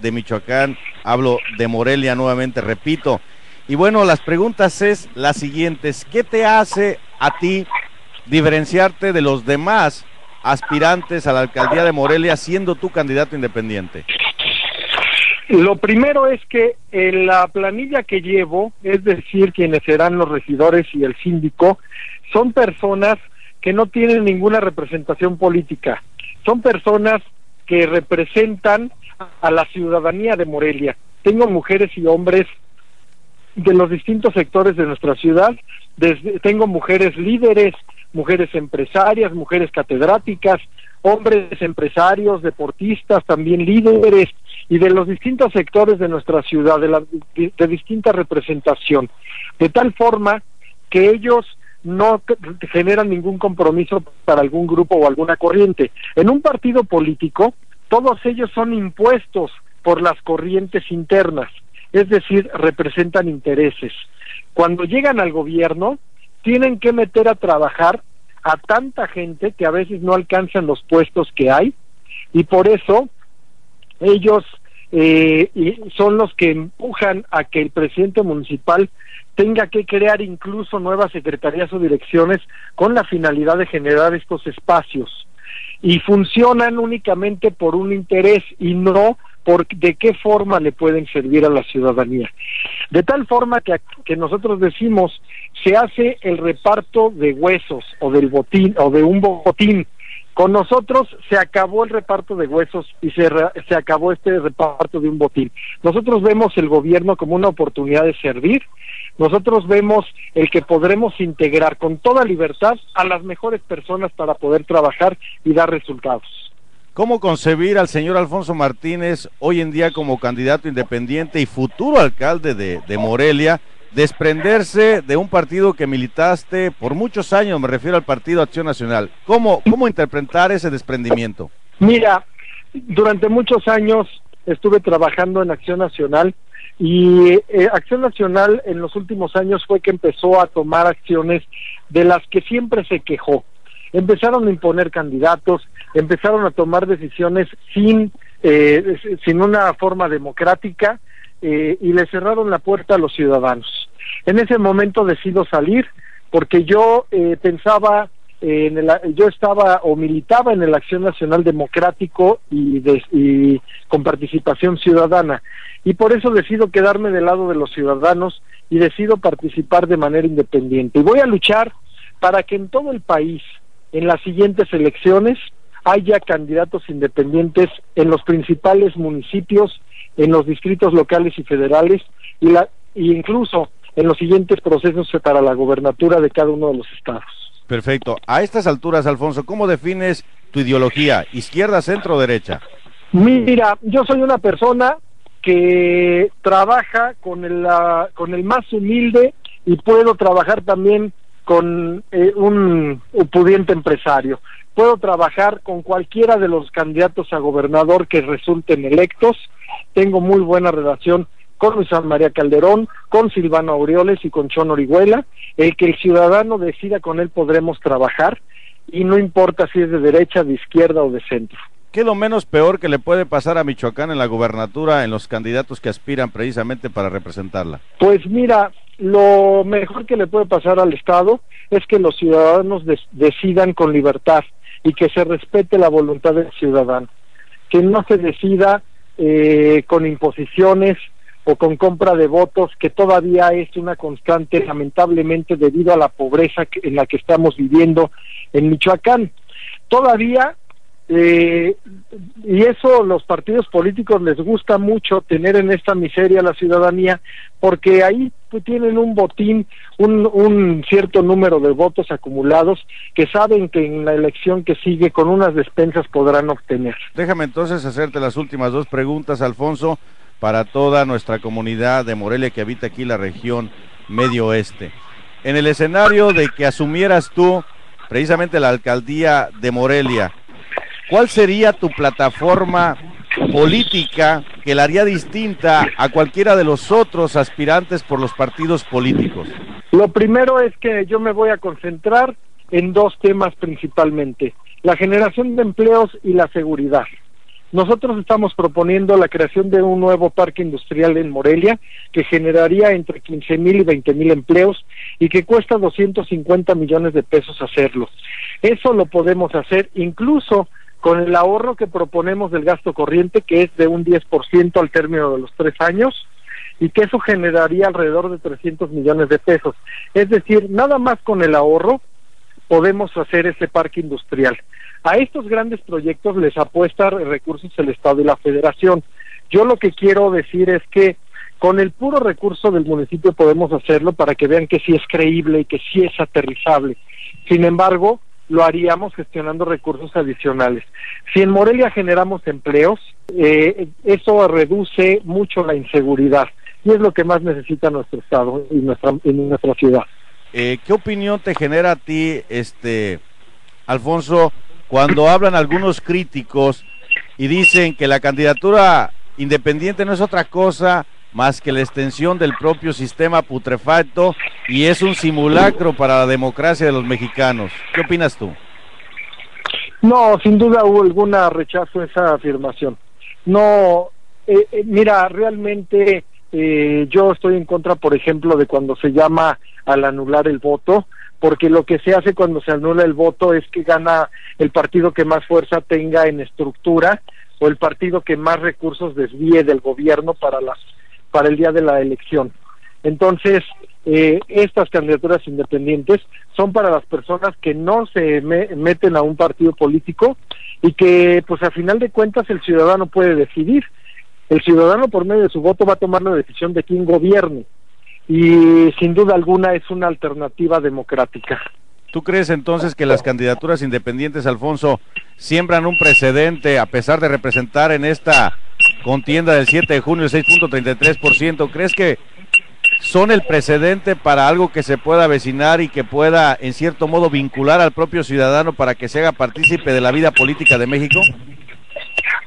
de Michoacán, hablo de Morelia nuevamente, repito. Y bueno, las preguntas es las siguientes: ¿qué te hace a ti diferenciarte de los demás aspirantes a la alcaldía de Morelia siendo tú candidato independiente? Lo primero es que en la planilla que llevo, es decir, quienes serán los regidores y el síndico, son personas que no tienen ninguna representación política, son personas que representan a la ciudadanía de Morelia. Tengo mujeres y hombres de los distintos sectores de nuestra ciudad, tengo mujeres líderes, mujeres empresarias, mujeres catedráticas, hombres empresarios, deportistas, también líderes, y de los distintos sectores de nuestra ciudad, de distinta representación, de tal forma que ellos no generan ningún compromiso para algún grupo o alguna corriente. En un partido político, todos ellos son impuestos por las corrientes internas, es decir, representan intereses. Cuando llegan al gobierno, tienen que meter a trabajar a tanta gente que a veces no alcanzan los puestos que hay, y por eso ellos son los que empujan a que el presidente municipal tenga que crear incluso nuevas secretarías o direcciones con la finalidad de generar estos espacios, y funcionan únicamente por un interés y no por de qué forma le pueden servir a la ciudadanía. De tal forma que nosotros decimos, se hace el reparto de huesos o del botín o de un botín. Con nosotros se acabó el reparto de huesos y se acabó este reparto de un botín. Nosotros vemos el gobierno como una oportunidad de servir. Nosotros vemos el que podremos integrar con toda libertad a las mejores personas para poder trabajar y dar resultados. ¿Cómo concebir al señor Alfonso Martínez hoy en día como candidato independiente y futuro alcalde de Morelia, desprenderse de un partido que militaste por muchos años, me refiero al Partido Acción Nacional? ¿Cómo interpretar ese desprendimiento? Mira, durante muchos años estuve trabajando en Acción Nacional y Acción Nacional en los últimos años fue que empezó a tomar acciones de las que siempre se quejó. Empezaron a imponer candidatos, empezaron a tomar decisiones sin una forma democrática, y le cerraron la puerta a los ciudadanos. En ese momento decido salir porque yo pensaba yo estaba o militaba en el Acción Nacional Democrático y con participación ciudadana, y por eso decido quedarme del lado de los ciudadanos y decido participar de manera independiente, y voy a luchar para que en todo el país, en las siguientes elecciones, haya candidatos independientes en los principales municipios, en los distritos locales y federales, y incluso en los siguientes procesos para la gobernatura de cada uno de los estados. Perfecto. A estas alturas, Alfonso, ¿cómo defines tu ideología? ¿Izquierda, centro o derecha? Mira, yo soy una persona que trabaja con el más humilde, y puedo trabajar también con un pudiente empresario. Puedo trabajar con cualquiera de los candidatos a gobernador que resulten electos. Tengo muy buena relación con Luis María Calderón, con Silvano Aureoles y con Chon Orihuela. El que el ciudadano decida, con él podremos trabajar, y no importa si es de derecha, de izquierda o de centro. ¿Qué es lo menos peor que le puede pasar a Michoacán en la gubernatura, en los candidatos que aspiran precisamente para representarla? Pues mira, lo mejor que le puede pasar al Estado es que los ciudadanos decidan con libertad y que se respete la voluntad del ciudadano, que no se decida con imposiciones o con compra de votos, que todavía es una constante, lamentablemente, debido a la pobreza en la que estamos viviendo en Michoacán. Todavía, y eso los partidos políticos les gusta mucho, tener en esta miseria a la ciudadanía, porque ahí pues tienen un botín, un cierto número de votos acumulados que saben que en la elección que sigue con unas despensas podrán obtener. Déjame entonces hacerte las últimas dos preguntas, Alfonso, para toda nuestra comunidad de Morelia que habita aquí la región Medio Oeste. En el escenario de que asumieras tú precisamente la alcaldía de Morelia, ¿cuál sería tu plataforma política que la haría distinta a cualquiera de los otros aspirantes por los partidos políticos? Lo primero es que yo me voy a concentrar en dos temas principalmente: la generación de empleos y la seguridad. Nosotros estamos proponiendo la creación de un nuevo parque industrial en Morelia que generaría entre 15,000 y 20,000 empleos y que cuesta 250 millones de pesos hacerlo. Eso lo podemos hacer incluso con el ahorro que proponemos del gasto corriente, que es de un 10% al término de los 3 años, y que eso generaría alrededor de 300 millones de pesos. Es decir, nada más con el ahorro podemos hacer ese parque industrial. A estos grandes proyectos les apuesta recursos el Estado y la Federación. Yo lo que quiero decir es que con el puro recurso del municipio podemos hacerlo para que vean que sí es creíble y que sí es aterrizable. Sin embargo, lo haríamos gestionando recursos adicionales. Si en Morelia generamos empleos, eso reduce mucho la inseguridad y es lo que más necesita nuestro estado y nuestra ciudad. ¿Qué opinión te genera a ti, Alfonso, cuando hablan algunos críticos y dicen que la candidatura independiente no es otra cosa más que la extensión del propio sistema putrefacto y es un simulacro para la democracia de los mexicanos? ¿Qué opinas tú? No, sin duda hubo alguna rechazo a esa afirmación. No, mira, realmente yo estoy en contra, por ejemplo, de cuando se llama al anular el voto, porque lo que se hace cuando se anula el voto es que gana el partido que más fuerza tenga en estructura o el partido que más recursos desvíe del gobierno para el día de la elección. Entonces, estas candidaturas independientes son para las personas que no se meten a un partido político y que, pues a final de cuentas, el ciudadano puede decidir. El ciudadano, por medio de su voto, va a tomar la decisión de quién gobierne y sin duda alguna es una alternativa democrática. ¿Tú crees entonces que las candidaturas independientes, Alfonso, siembran un precedente a pesar de representar en esta contienda del 7 de junio el 6.33%? ¿Crees que son el precedente para algo que se pueda avecinar y que pueda en cierto modo vincular al propio ciudadano para que se haga partícipe de la vida política de México?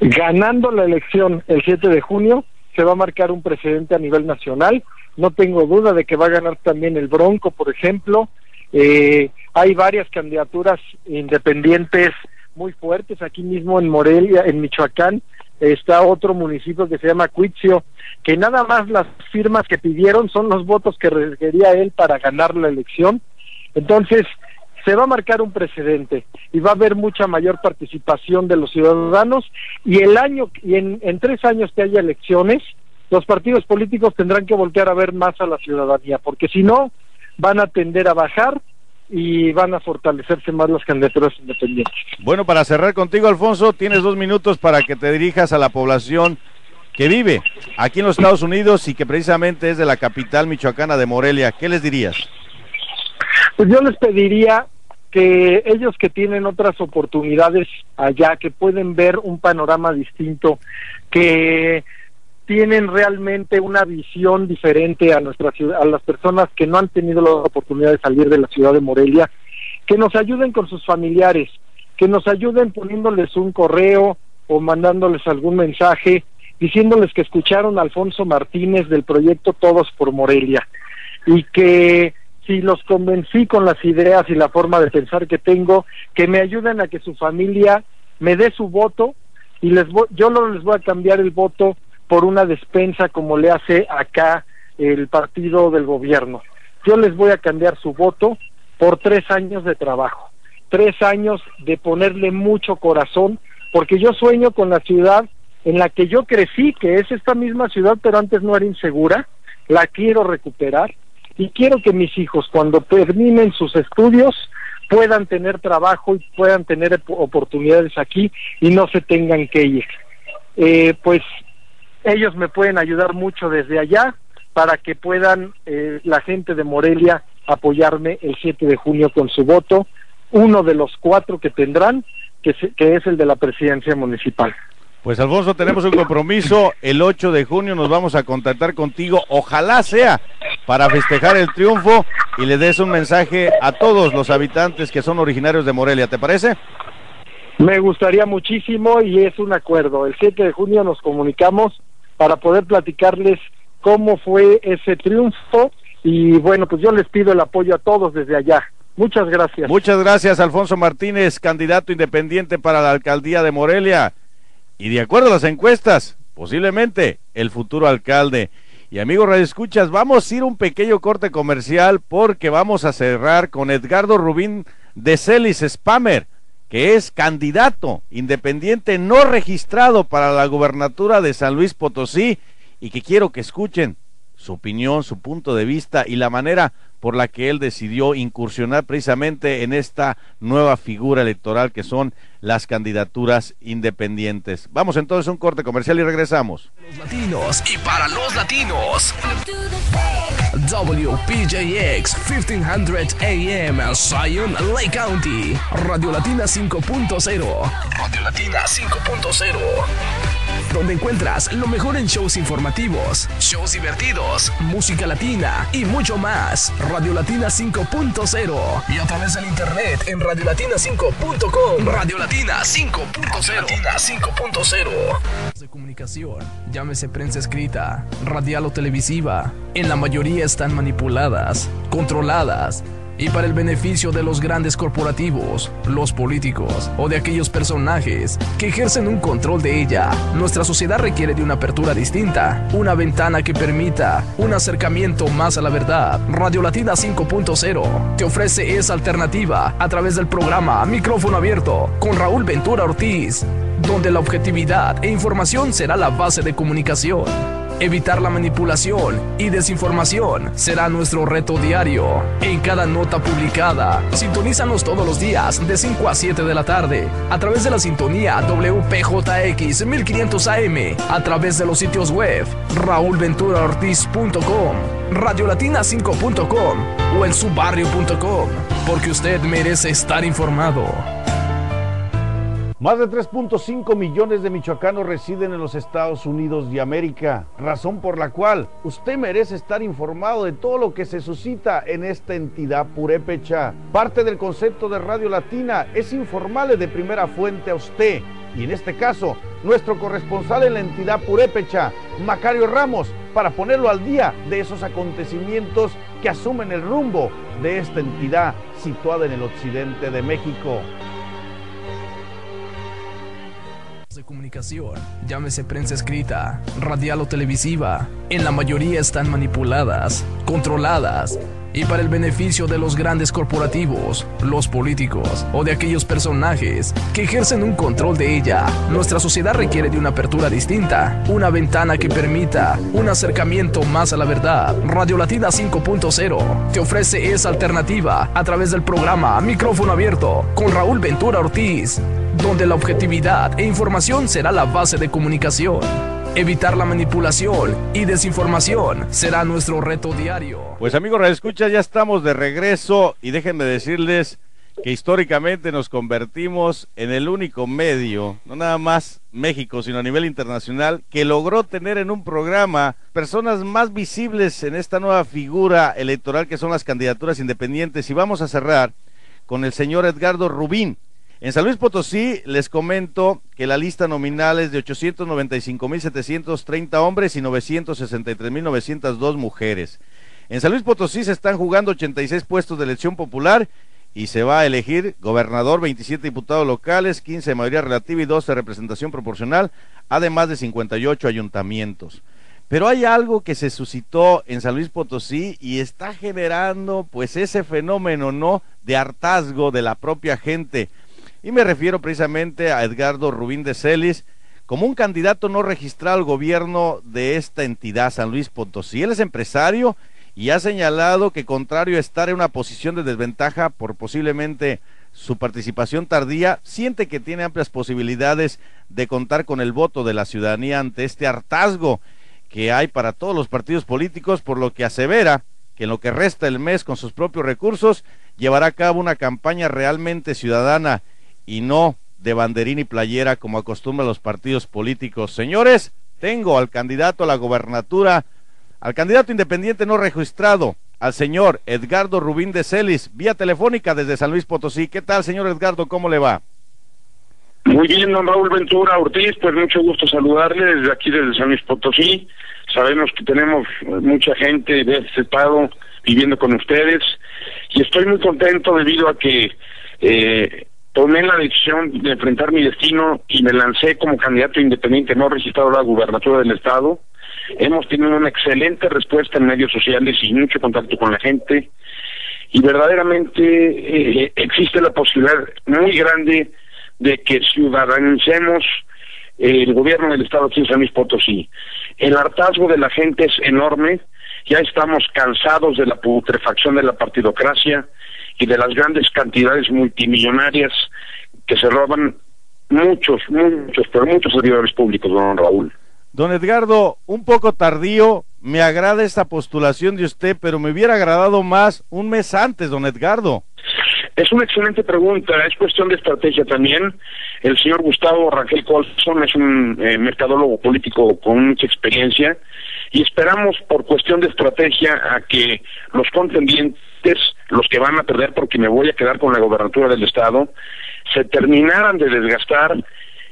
Ganando la elección el 7 de junio se va a marcar un precedente a nivel nacional. No tengo duda de que va a ganar también el Bronco, por ejemplo. Hay varias candidaturas independientes muy fuertes aquí mismo en Morelia, en Michoacán. Está otro municipio que se llama Cuitzio, que nada más las firmas que pidieron son los votos que requería él para ganar la elección. Entonces, se va a marcar un precedente y va a haber mucha mayor participación de los ciudadanos y en 3 años que haya elecciones, los partidos políticos tendrán que voltear a ver más a la ciudadanía, porque si no, van a tender a bajar y van a fortalecerse más las candidaturas independientes. Bueno, para cerrar contigo, Alfonso, tienes 2 minutos para que te dirijas a la población que vive aquí en los Estados Unidos y que precisamente es de la capital michoacana de Morelia. ¿Qué les dirías? Pues yo les pediría que ellos que tienen otras oportunidades allá, que pueden ver un panorama distinto, que tienen realmente una visión diferente a nuestra ciudad, a las personas que no han tenido la oportunidad de salir de la ciudad de Morelia, que nos ayuden con sus familiares, que nos ayuden poniéndoles un correo o mandándoles algún mensaje, diciéndoles que escucharon a Alfonso Martínez del proyecto Todos por Morelia, y que si los convencí con las ideas y la forma de pensar que tengo, que me ayuden a que su familia me dé su voto, y yo no les voy a cambiar el voto por una despensa como le hace acá el partido del gobierno. Yo les voy a cambiar su voto por 3 años de trabajo, 3 años de ponerle mucho corazón, porque yo sueño con la ciudad en la que yo crecí, que es esta misma ciudad, pero antes no era insegura. La quiero recuperar y quiero que mis hijos, cuando terminen sus estudios, puedan tener trabajo y puedan tener oportunidades aquí y no se tengan que ir. Pues ellos me pueden ayudar mucho desde allá, para que puedan la gente de Morelia apoyarme el 7 de junio con su voto, uno de los 4 que tendrán, que es el de la presidencia municipal. Pues Alfonso, tenemos un compromiso, el 8 de junio nos vamos a contactar contigo, ojalá sea para festejar el triunfo y le des un mensaje a todos los habitantes que son originarios de Morelia, ¿te parece? Me gustaría muchísimo y es un acuerdo, el 7 de junio nos comunicamos para poder platicarles cómo fue ese triunfo y bueno, pues yo les pido el apoyo a todos desde allá. Muchas gracias. Muchas gracias, Alfonso Martínez, candidato independiente para la alcaldía de Morelia. Y de acuerdo a las encuestas, posiblemente el futuro alcalde. Y amigos radioescuchas, vamos a ir un pequeño corte comercial porque vamos a cerrar con Edgardo Rubín de Celis, Spammer, que es candidato independiente no registrado para la gubernatura de San Luis Potosí y que quiero que escuchen su opinión, su punto de vista y la manera por la que él decidió incursionar precisamente en esta nueva figura electoral que son las candidaturas independientes. Vamos entonces a un corte comercial y regresamos. Los latinos y para los latinos. WPJX 1500 AM, Zion Lake County. Radio Latina 5.0. Radio Latina 5.0. Donde encuentras lo mejor en shows informativos, shows divertidos, música latina y mucho más. Radio Latina 5.0 y a través del internet en radiolatina5.com. Radio Latina 5.0. Latina 5.0. De comunicación, llámese prensa escrita, radial o televisiva, en la mayoría están manipuladas, controladas y para el beneficio de los grandes corporativos, los políticos o de aquellos personajes que ejercen un control de ella. Nuestra sociedad requiere de una apertura distinta, una ventana que permita un acercamiento más a la verdad. Radio Latina 5.0 te ofrece esa alternativa a través del programa Micrófono Abierto con Raúl Ventura Ortiz, donde la objetividad e información será la base de comunicación. Evitar la manipulación y desinformación será nuestro reto diario. En cada nota publicada, sintonízanos todos los días de 5 a 7 de la tarde a través de la sintonía WPJX 1500 AM, a través de los sitios web raulventuraortiz.com, radiolatina5.com o en subarrio.com, porque usted merece estar informado. Más de 3.5 millones de michoacanos residen en los Estados Unidos de América, razón por la cual usted merece estar informado de todo lo que se suscita en esta entidad purépecha. Parte del concepto de Radio Latina es informarle de primera fuente a usted, y en este caso, nuestro corresponsal en la entidad purépecha, Macario Ramos, para ponerlo al día de esos acontecimientos que asumen el rumbo de esta entidad situada en el occidente de México. De comunicación, llámese prensa escrita, radial o televisiva, en la mayoría están manipuladas, controladas y para el beneficio de los grandes corporativos, los políticos o de aquellos personajes que ejercen un control de ella. Nuestra sociedad requiere de una apertura distinta, una ventana que permita un acercamiento más a la verdad. Radio Latina 5.0 te ofrece esa alternativa a través del programa Micrófono Abierto con Raúl Ventura Ortiz, donde la objetividad e información será la base de comunicación. Evitar la manipulación y desinformación será nuestro reto diario. Pues amigos radioescuchas, ya estamos de regreso y déjenme decirles que históricamente nos convertimos en el único medio, no nada más México, sino a nivel internacional, que logró tener en un programa personas más visibles en esta nueva figura electoral que son las candidaturas independientes. Y vamos a cerrar con el señor Edgardo Rubín. En San Luis Potosí les comento que la lista nominal es de 895,730 hombres y 963,902 mujeres. En San Luis Potosí se están jugando 86 puestos de elección popular y se va a elegir gobernador, 27 diputados locales, 15 de mayoría relativa y 12 de representación proporcional, además de 58 ayuntamientos. Pero hay algo que se suscitó en San Luis Potosí y está generando pues ese fenómeno, ¿no?, de hartazgo de la propia gente. Y me refiero precisamente a Edgardo Rubín de Celis, como un candidato no registrado al gobierno de esta entidad, San Luis Potosí. Él es empresario y ha señalado que, contrario a estar en una posición de desventaja por posiblemente su participación tardía, siente que tiene amplias posibilidades de contar con el voto de la ciudadanía ante este hartazgo que hay para todos los partidos políticos, por lo que asevera que en lo que resta del mes con sus propios recursos llevará a cabo una campaña realmente ciudadana y no de banderín y playera como acostumbran los partidos políticos. Señores, tengo al candidato a la gobernatura, al candidato independiente no registrado, al señor Edgardo Rubín de Celis, vía telefónica desde San Luis Potosí. ¿Qué tal, señor Edgardo? ¿Cómo le va? Muy bien, don Raúl Ventura Ortiz, pues mucho gusto saludarle desde aquí, desde San Luis Potosí. Sabemos que tenemos mucha gente de este estado viviendo con ustedes y estoy muy contento debido a que tomé la decisión de enfrentar mi destino y me lancé como candidato independiente no registrado a la gubernatura del estado. Hemos tenido una excelente respuesta en medios sociales y mucho contacto con la gente y verdaderamente existe la posibilidad muy grande de que ciudadanicemos el gobierno del estado aquí en San Luis Potosí. El hartazgo de la gente es enorme, ya estamos cansados de la putrefacción de la partidocracia y de las grandes cantidades multimillonarias que se roban muchos servidores públicos, don Raúl. Don Edgardo, un poco tardío, me agrada esta postulación de usted, pero me hubiera agradado más un mes antes, don Edgardo. Es una excelente pregunta, es cuestión de estrategia también. El señor Gustavo Rangel Colson es un mercadólogo político con mucha experiencia y esperamos por cuestión de estrategia a que los contendientes, los que van a perder porque me voy a quedar con la gobernatura del estado, se terminaran de desgastar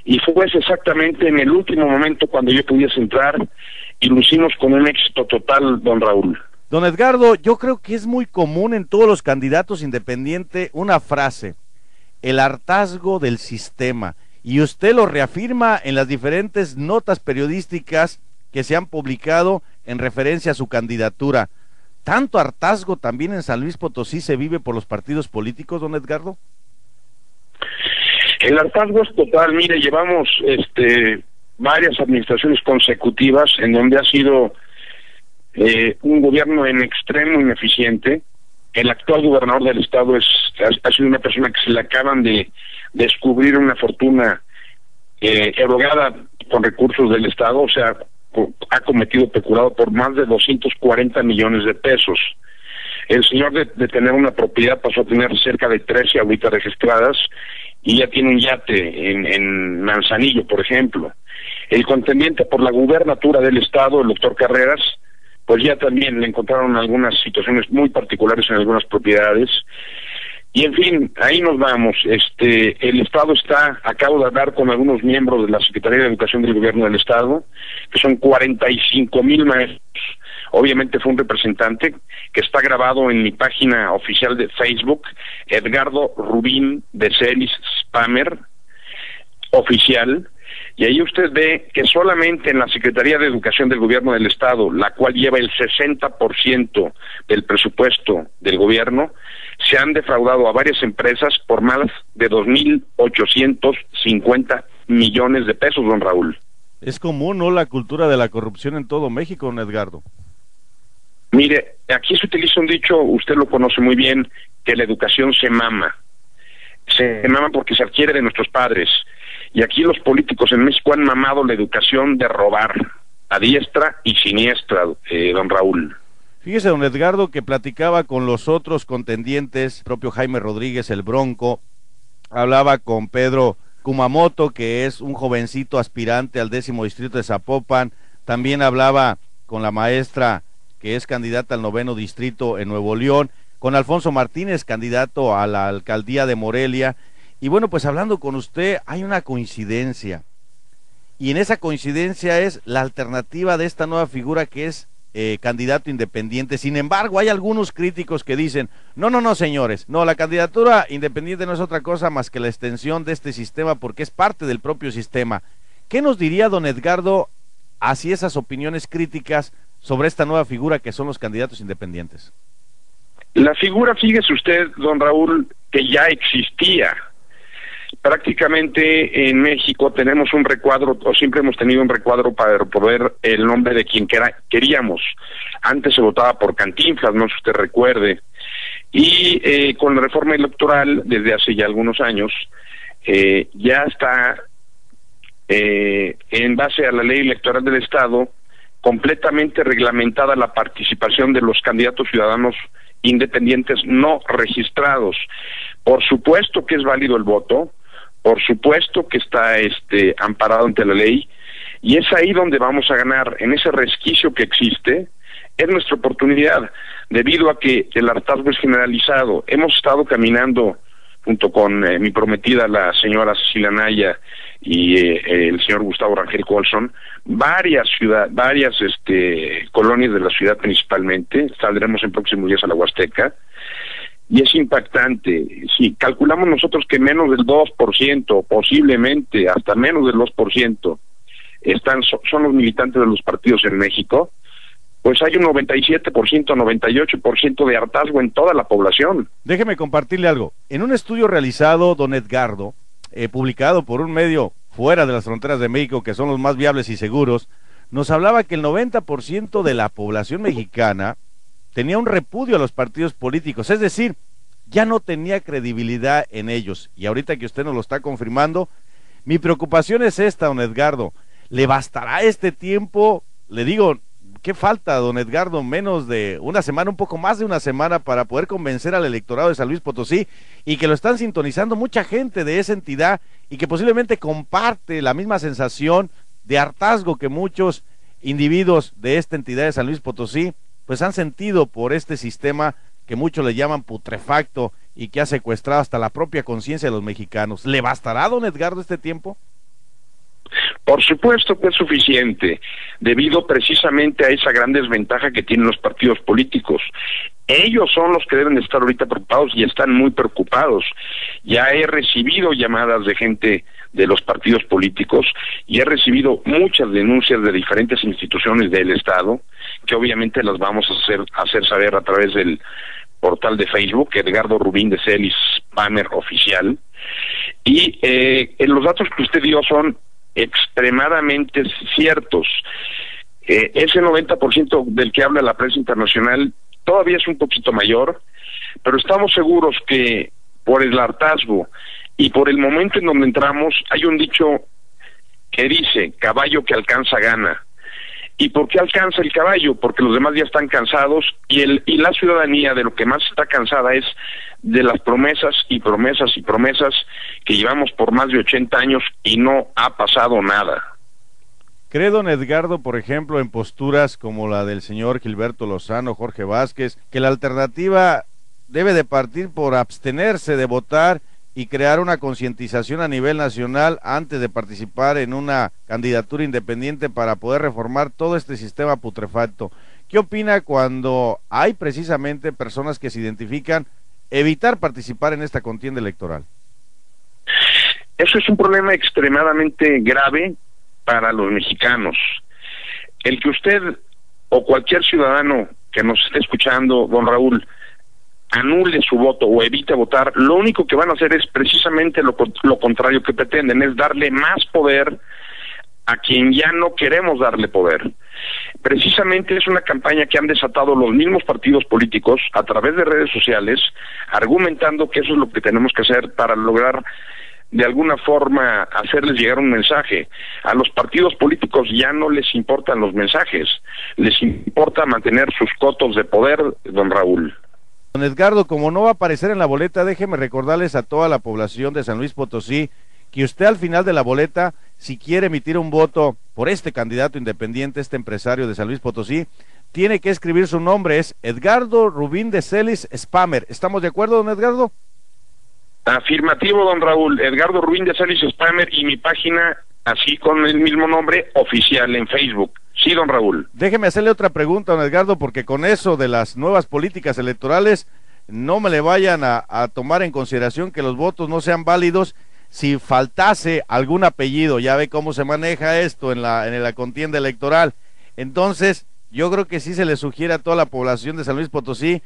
y fuese exactamente en el último momento cuando yo pudiese entrar y lo hicimos con un éxito total, don Raúl. Don Edgardo, yo creo que es muy común en todos los candidatos independientes una frase, el hartazgo del sistema, y usted lo reafirma en las diferentes notas periodísticas que se han publicado en referencia a su candidatura. ¿Tanto hartazgo también en San Luis Potosí se vive por los partidos políticos, don Edgardo? El hartazgo es total. Mire, llevamos varias administraciones consecutivas en donde ha sido un gobierno en extremo ineficiente. El actual gobernador del estado ha sido una persona que se le acaban de descubrir una fortuna erogada con recursos del estado, o sea, ha cometido peculado por más de 240 millones de pesos. El señor de tener una propiedad pasó a tener cerca de 13 ahorita registradas y ya tiene un yate en Manzanillo, por ejemplo. El contendiente por la gubernatura del estado, el doctor Carreras, pues ya también le encontraron algunas situaciones muy particulares en algunas propiedades. Y en fin, ahí nos vamos. El estado acabo de hablar con algunos miembros de la Secretaría de Educación del Gobierno del Estado, que son 45,000 maestros. Obviamente fue un representante que está grabado en mi página oficial de Facebook, Edgardo Rubín de Celis Spammer, oficial, y ahí usted ve que solamente en la Secretaría de Educación del Gobierno del Estado, la cual lleva el 60% del presupuesto del gobierno, se han defraudado a varias empresas por más de 2,850 millones de pesos, don Raúl. Es común, ¿no?, la cultura de la corrupción en todo México, don Edgardo. Mire, aquí se utiliza un dicho, usted lo conoce muy bien, que la educación se mama. Se mama porque se adquiere de nuestros padres. Y aquí los políticos en México han mamado la educación de robar, a diestra y siniestra, don Raúl. Fíjese, don Edgardo, que platicaba con los otros contendientes, propio Jaime Rodríguez, el Bronco, hablaba con Pedro Kumamoto, que es un jovencito aspirante al 10º distrito de Zapopan, también hablaba con la maestra que es candidata al 9º distrito en Nuevo León, con Alfonso Martínez, candidato a la alcaldía de Morelia. Y bueno, pues hablando con usted hay una coincidencia, y en esa coincidencia es la alternativa de esta nueva figura que es candidato independiente. Sin embargo, hay algunos críticos que dicen, no, señores, no, la candidatura independiente no es otra cosa más que la extensión de este sistema porque es parte del propio sistema. ¿Qué nos diría don Edgardo hacia esas opiniones críticas sobre esta nueva figura que son los candidatos independientes? La figura, fíjese usted, don Raúl, que ya existía. Prácticamente en México tenemos un recuadro, o siempre hemos tenido un recuadro para poner el nombre de quien queríamos. Antes se votaba por Cantinflas, no sé si usted recuerde, y con la reforma electoral desde hace ya algunos años ya está en base a la ley electoral del Estado, completamente reglamentada la participación de los candidatos ciudadanos independientes no registrados. Por supuesto que es válido el voto, por supuesto que está amparado ante la ley, y es ahí donde vamos a ganar. En ese resquicio que existe es nuestra oportunidad, debido a que el hartazgo es generalizado. Hemos estado caminando junto con mi prometida, la señora Cecilia Naya, y el señor Gustavo Rangel Colson, varias colonias de la ciudad principalmente. Saldremos en próximos días a la Huasteca, y es impactante. Si calculamos nosotros que menos del 2%, posiblemente hasta menos del 2%, son los militantes de los partidos en México, pues hay un 97%, 98% de hartazgo en toda la población. Déjeme compartirle algo. En un estudio realizado, don Edgardo, publicado por un medio fuera de las fronteras de México, que son los más viables y seguros, nos hablaba que el 90% de la población mexicana tenía un repudio a los partidos políticos, es decir, ya no tenía credibilidad en ellos. Y ahorita que usted nos lo está confirmando, mi preocupación es esta, don Edgardo. ¿Le bastará este tiempo? Le digo, ¿qué falta, don Edgardo? Menos de una semana, un poco más de una semana, para poder convencer al electorado de San Luis Potosí, y que lo están sintonizando mucha gente de esa entidad, y que posiblemente comparte la misma sensación de hartazgo que muchos individuos de esta entidad de San Luis Potosí pues han sentido por este sistema que muchos le llaman putrefacto y que ha secuestrado hasta la propia conciencia de los mexicanos. ¿Le bastará, don Edgardo, este tiempo? Por supuesto que es suficiente, debido precisamente a esa gran desventaja que tienen los partidos políticos. Ellos son los que deben de estar ahorita preocupados, y están muy preocupados. Ya he recibido llamadas de gente de los partidos políticos, y he recibido muchas denuncias de diferentes instituciones del Estado, que obviamente las vamos a hacer saber a través del portal de Facebook, Edgardo Rubín de Celis, Spammer Oficial. Y los datos que usted dio son extremadamente ciertos. Ese 90% del que habla la prensa internacional todavía es un poquito mayor, pero estamos seguros que por el hartazgo y por el momento en donde entramos, hay un dicho que dice: caballo que alcanza gana. ¿Y por qué alcanza el caballo? Porque los demás ya están cansados, y la ciudadanía de lo que más está cansada es de las promesas y promesas y promesas que llevamos por más de 80 años y no ha pasado nada. ¿Cree, don Edgardo, por ejemplo, en posturas como la del señor Gilberto Lozano, Jorge Vázquez, que la alternativa debe de partir por abstenerse de votar y crear una concientización a nivel nacional antes de participar en una candidatura independiente para poder reformar todo este sistema putrefacto? ¿Qué opina cuando hay precisamente personas que se identifican evitar participar en esta contienda electoral? Eso es un problema extremadamente grave para los mexicanos. El que usted o cualquier ciudadano que nos esté escuchando, don Raúl, anule su voto o evite votar, lo único que van a hacer es precisamente lo contrario que pretenden, es darle más poder a quien ya no queremos darle poder. Precisamente es una campaña que han desatado los mismos partidos políticos a través de redes sociales, argumentando que eso es lo que tenemos que hacer para lograr de alguna forma hacerles llegar un mensaje. A los partidos políticos ya no les importan los mensajes, les importa mantener sus cotos de poder, don Raúl. Don Edgardo, como no va a aparecer en la boleta, déjeme recordarles a toda la población de San Luis Potosí que usted al final de la boleta, si quiere emitir un voto por este candidato independiente, este empresario de San Luis Potosí, tiene que escribir su nombre, es Edgardo Rubín de Celis Spammer. ¿Estamos de acuerdo, don Edgardo? Afirmativo, don Raúl. Edgardo Rubín de Celis Spammer, y mi página, así con el mismo nombre, oficial en Facebook. Sí, don Raúl. Déjeme hacerle otra pregunta, don Edgardo, porque con eso de las nuevas políticas electorales, no me le vayan a tomar en consideración que los votos no sean válidos si faltase algún apellido. Ya ve cómo se maneja esto en la contienda electoral. Entonces, yo creo que sí se le sugiere a toda la población de San Luis Potosí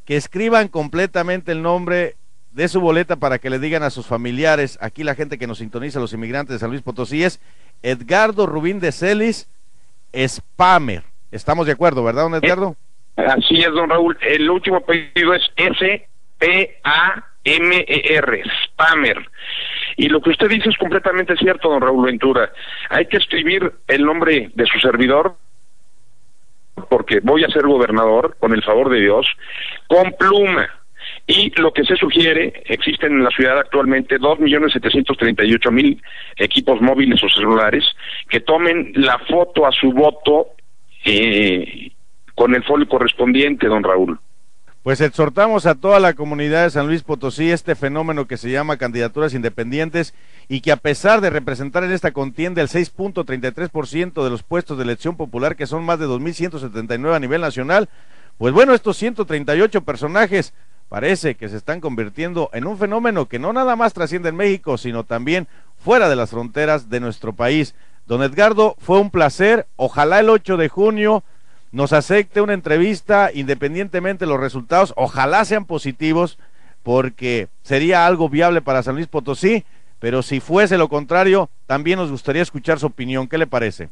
que escriban completamente el nombre de su boleta para que le digan a sus familiares. Aquí la gente que nos sintoniza, los inmigrantes de San Luis Potosí, es Edgardo Rubín de Celis Spammer. Estamos de acuerdo, ¿verdad, don Edgardo? Así es, don Raúl. El último apellido es S-P-A-M-E-R, Spammer. Y lo que usted dice es completamente cierto, don Raúl Ventura. Hay que escribir el nombre de su servidor porque voy a ser gobernador, con el favor de Dios, con pluma. Y lo que se sugiere, existen en la ciudad actualmente 2.738.000 equipos móviles o celulares que tomen la foto a su voto con el folio correspondiente, don Raúl. Pues exhortamos a toda la comunidad de San Luis Potosí este fenómeno que se llama candidaturas independientes y que a pesar de representar en esta contienda el 6.33% de los puestos de elección popular, que son más de 2.179 a nivel nacional, pues bueno, estos 138 personajes parece que se están convirtiendo en un fenómeno que no nada más trasciende en México, sino también fuera de las fronteras de nuestro país. Don Edgardo, fue un placer, ojalá el 8 de junio nos acepte una entrevista independientemente de los resultados, ojalá sean positivos, porque sería algo viable para San Luis Potosí, pero si fuese lo contrario, también nos gustaría escuchar su opinión. ¿Qué le parece?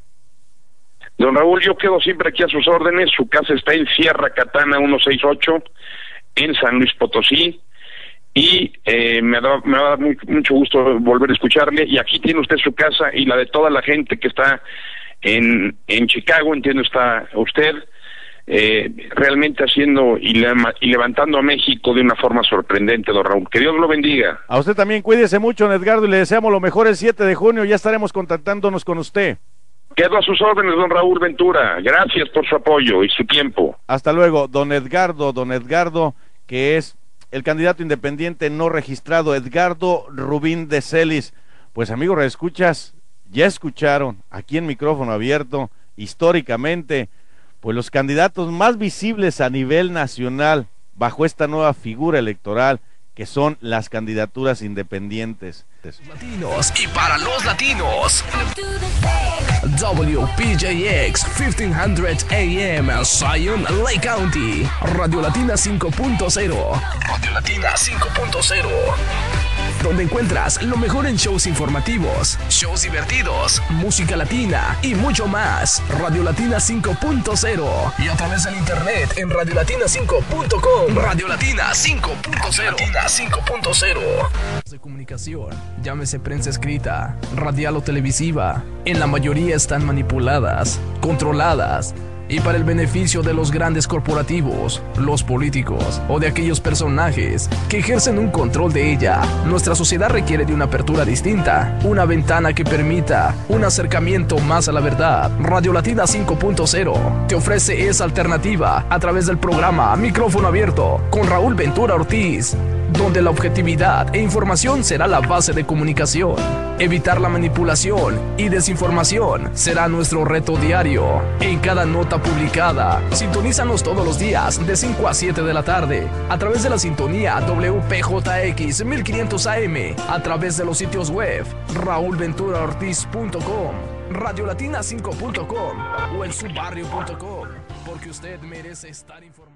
Don Raúl, yo quedo siempre aquí a sus órdenes. Su casa está en Sierra Catana 168, en San Luis Potosí, y me va a dar mucho gusto volver a escucharle. Y aquí tiene usted su casa y la de toda la gente que está en Chicago, entiendo está usted realmente haciendo y levantando a México de una forma sorprendente, don Raúl. Que Dios lo bendiga. A usted también, cuídese mucho, don Edgardo, y le deseamos lo mejor el 7 de junio, ya estaremos contactándonos con usted. Quedo a sus órdenes, don Raúl Ventura. Gracias por su apoyo y su tiempo. Hasta luego, don Edgardo, que es el candidato independiente no registrado, Edgardo Rubín de Celis. Pues amigos, reescuchas, ya escucharon aquí en Micrófono Abierto, históricamente, pues los candidatos más visibles a nivel nacional bajo esta nueva figura electoral, que son las candidaturas independientes. Latinos y para los latinos. WPJX 1500 AM, Zion Lake County. Radio Latina 5.0. Radio Latina 5.0. Donde encuentras lo mejor en shows informativos, shows divertidos, música latina y mucho más. Radio Latina 5.0. Y a través del internet en radiolatina5.com. Radio Latina 5.0. Latina 5.0. De comunicación, llámese prensa escrita, radial o televisiva, en la mayoría están manipuladas, controladas, y para el beneficio de los grandes corporativos, los políticos o de aquellos personajes que ejercen un control de ella. Nuestra sociedad requiere de una apertura distinta, una ventana que permita un acercamiento más a la verdad. Radio Latina 5.0 te ofrece esa alternativa a través del programa Micrófono Abierto con Raúl Ventura Ortiz, donde la objetividad e información será la base de comunicación. Evitar la manipulación y desinformación será nuestro reto diario. En cada nota publicada, sintonízanos todos los días de 5 a 7 de la tarde a través de la sintonía WPJX 1500 AM, a través de los sitios web raulventuraortiz.com, radiolatina5.com o en subarrio.com, porque usted merece estar informado.